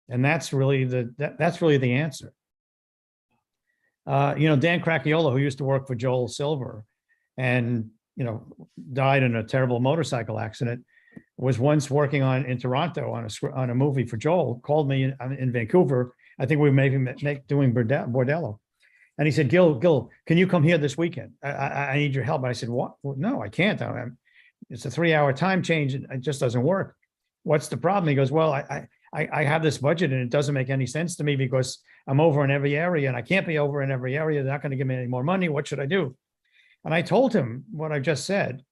And that's really the answer. Dan Cracchiola, who used to work for Joel Silver and, died in a terrible motorcycle accident, was once working in Toronto on a movie for Joel, called me in Vancouver. I think we were maybe doing Bordello. And he said, Gil, can you come here this weekend? I need your help. And I said, what? Well, no, I can't. It's a 3-hour time change. It just doesn't work. What's the problem? He goes, well, I have this budget and it doesn't make any sense to me because I'm over in every area and I can't be over in every area. They're not going to give me any more money. What should I do? And I told him what I just said.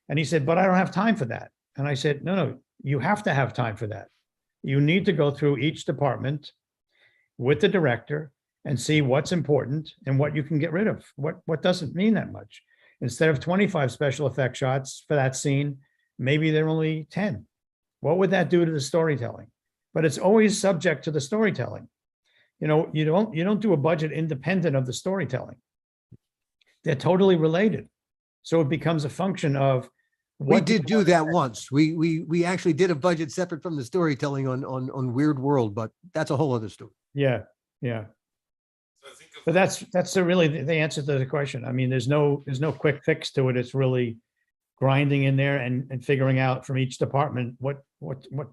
And he said, but I don't have time for that. And I said, no, you have to have time for that. You need to go through each department with the director and see what's important and what you can get rid of, what doesn't mean that much. Instead of 25 special effect shots for that scene, maybe they're only 10. What would that do to the storytelling? But it's always subject to the storytelling. You don't do a budget independent of the storytelling. They're totally related. So it becomes a function of we did do that once. We actually did a budget separate from the storytelling on Weird World, but that's a whole other story. Yeah. But that's really the answer to the question. I mean, there's no quick fix to it. It's really grinding in there and figuring out from each department what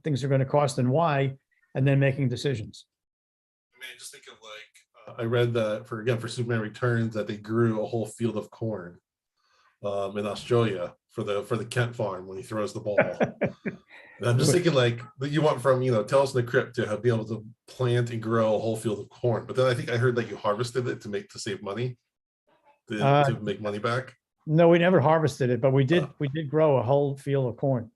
things are going to cost and why, and then making decisions. I mean, I just think of I read that for Superman Returns that they grew a whole field of corn in Australia for the Kent farm when he throws the ball. And I'm just thinking that you want from Tales from the Crypt to be able to plant and grow a whole field of corn, but then I think I heard that you harvested it to save money, to make money back. No, we never harvested it, but we did grow a whole field of corn,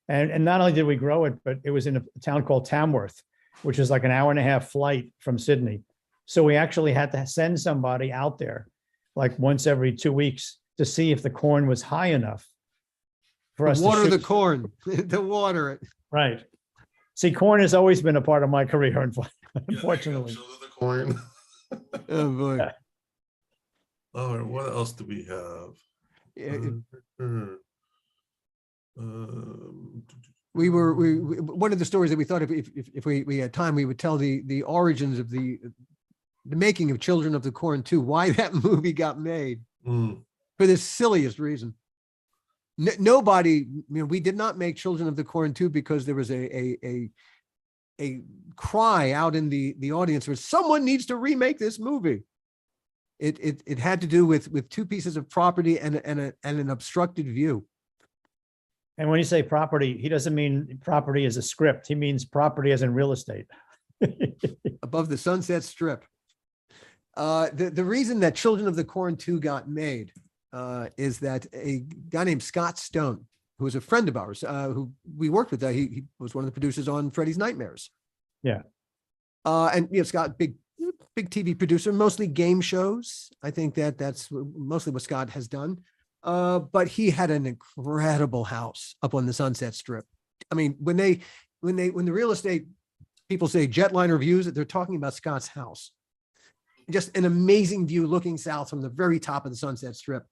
and not only did we grow it, but it was in a town called Tamworth, which is like an 1.5-hour flight from Sydney. So we actually had to send somebody out there like once every 2 weeks to see if the corn was high enough for us to water shoot. the corn, to water it. Right. See, corn has always been a part of my career, unfortunately. The corn. Oh boy. Yeah. Oh, what else do we have? We one of the stories that we thought if we had time, we would tell the origins of the making of Children of the Corn 2, why that movie got made for the silliest reason. Nobody, we did not make Children of the Corn 2 because there was a cry out in the audience where someone needs to remake this movie. It had to do with 2 pieces of property and an obstructed view. And when you say property, he doesn't mean property as a script. He means property as in real estate. Above the Sunset Strip. The reason that Children of the Corn 2 got made is that a guy named Scott Stone, who was a friend of ours, who we worked with, he was one of the producers on Freddy's Nightmares. Yeah. And Scott, big TV producer, mostly game shows. I think that's mostly what Scott has done. But he had an incredible house up on the Sunset Strip. I mean, when the real estate people say jetliner views, they're talking about Scott's house. Just an amazing view looking south from the very top of the Sunset Strip.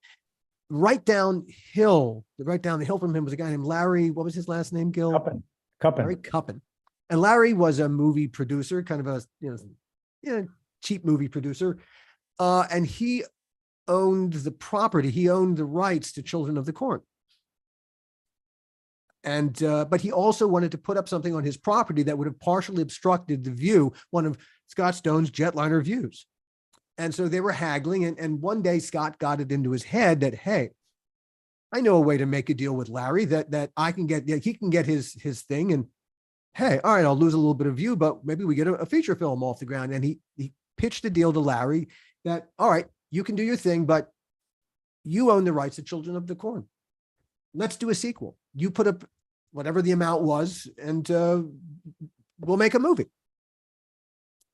Right down the hill from him was a guy named Larry. What was his last name, Gil? Cuppen. Larry Cuppen. And Larry was a movie producer, kind of a cheap movie producer. And he owned the property. He owned the rights to Children of the Corn. And, but he also wanted to put up something on his property that would have partially obstructed the view, one of Scott Stone's jetliner views. And so they were haggling. And one day Scott got it into his head that, hey, I know a way to make a deal with Larry that I can get, he can get his thing. And hey, all right, I'll lose a little bit of view, but maybe we get a feature film off the ground. And he pitched a deal to Larry that, all right, you can do your thing, but you own the rights to Children of the Corn. Let's do a sequel. You put up whatever the amount was, and we'll make a movie.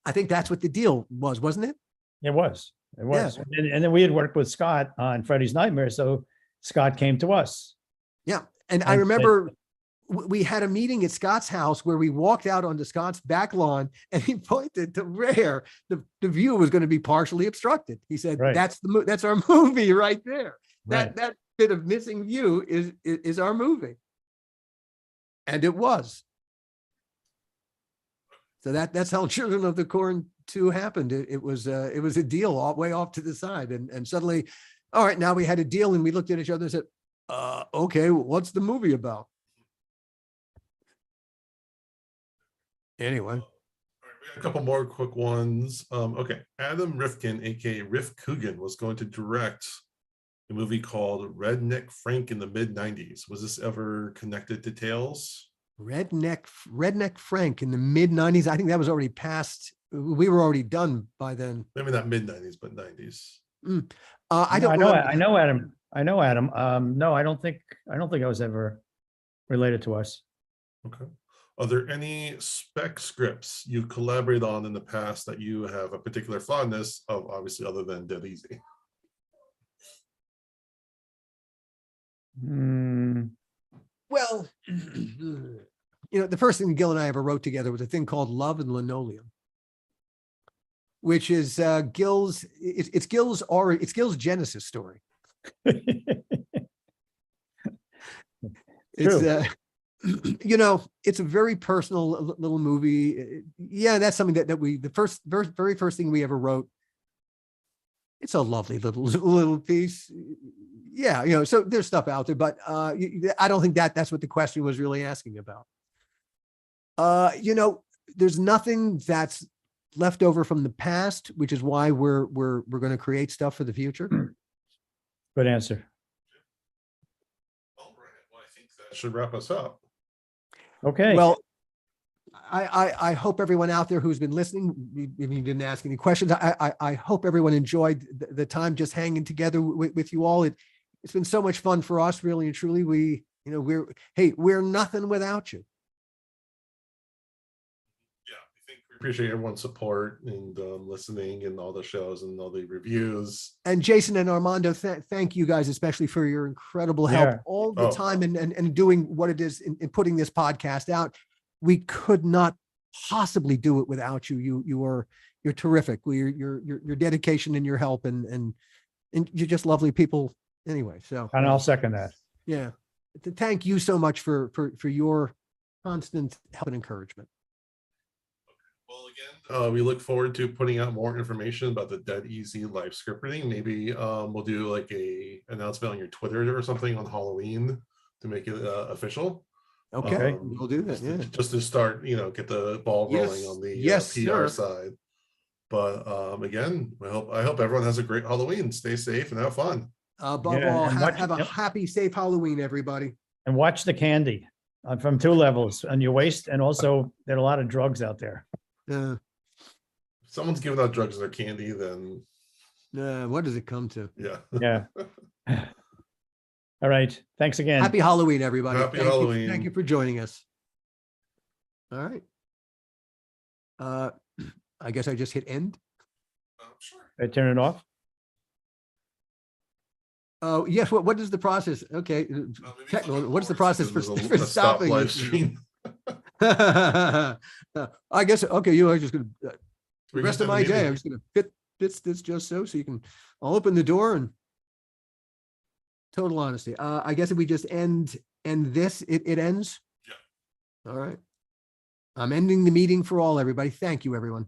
I think that's what the deal was, wasn't it? It was. And then we had worked with Scott on Freddy's Nightmare. So Scott came to us. Yeah. And I remember we had a meeting at Scott's house where we walked out onto Scott's back lawn, and he pointed to where the view was going to be partially obstructed. He said, Right. that's our movie right there. Right. That bit of missing view is our movie. And it was. So that's how Children of the Corn 2 happened. It was a deal all way off to the side. And suddenly, all right, now we had a deal, and we looked at each other and said, okay, what's the movie about? Anyway. All right, we got a couple more quick ones. Okay, Adam Rifkin, aka Riff Coogan, was going to direct a movie called Redneck Frank in the mid-90s. Was this ever connected to Tales? Redneck Frank in the mid-90s. I think that was already past. We were already done by then. Maybe not mid-90s, but 90s. I don't know. know. I know Adam. No, I don't think I was ever related to us. Okay. Are there any spec scripts you've collaborated on in the past that you have a particular fondness of, obviously, other than Dead Easy? Well, the first thing Gil and I ever wrote together was a thing called Love and Linoleum, which is Gil's Genesis story. It's it's a very personal little movie. Yeah, that's something that we, the very first thing we ever wrote. It's a lovely little piece. Yeah, so there's stuff out there, but I don't think that's what the question was really asking about. There's nothing that's left over from the past, which is why we're going to create stuff for the future. Good answer. All right. Well, I think that should wrap us up. Okay. Well, I hope everyone out there who's been listening, if you didn't ask any questions, I hope everyone enjoyed the time just hanging together with you all. It's been so much fun for us, really and truly. We're nothing without you. Yeah, I think we appreciate everyone's support and listening and all the shows and all the reviews. And Jason and Armando, thank you guys, especially for your incredible help all the time and doing what it is in putting this podcast out. We could not possibly do it without you. You're terrific. Your dedication and your help and you're just lovely people anyway. So, and I'll second that. Yeah. Thank you so much for your constant help and encouragement. Well, again, we look forward to putting out more information about the Dead Easy live scripting. Maybe we'll do like a announcement on your Twitter or something on Halloween to make it official. Okay, we'll do that. Yeah, just to start, get the ball rolling on the PR side. But again, I hope everyone has a great Halloween. Stay safe and have fun. Above all, have a happy, safe Halloween, everybody. And watch the candy from 2 levels on your waist, and also there are a lot of drugs out there. If someone's giving out drugs in their candy, then what does it come to? Yeah. All right. Thanks again. Happy Halloween, everybody. Happy Halloween. Thank you for joining us. All right. I guess I just hit end. Sure. I turn it off. Oh, yes. What is the process? Okay. What is the process for stopping live stream? I guess, okay. I'm just going to, the rest of my day, I'm just going to fit this just so you can, I'll open the door and total honesty. I guess if we just end this, it ends. Yeah. All right. I'm ending the meeting for all, everybody. Thank you, everyone.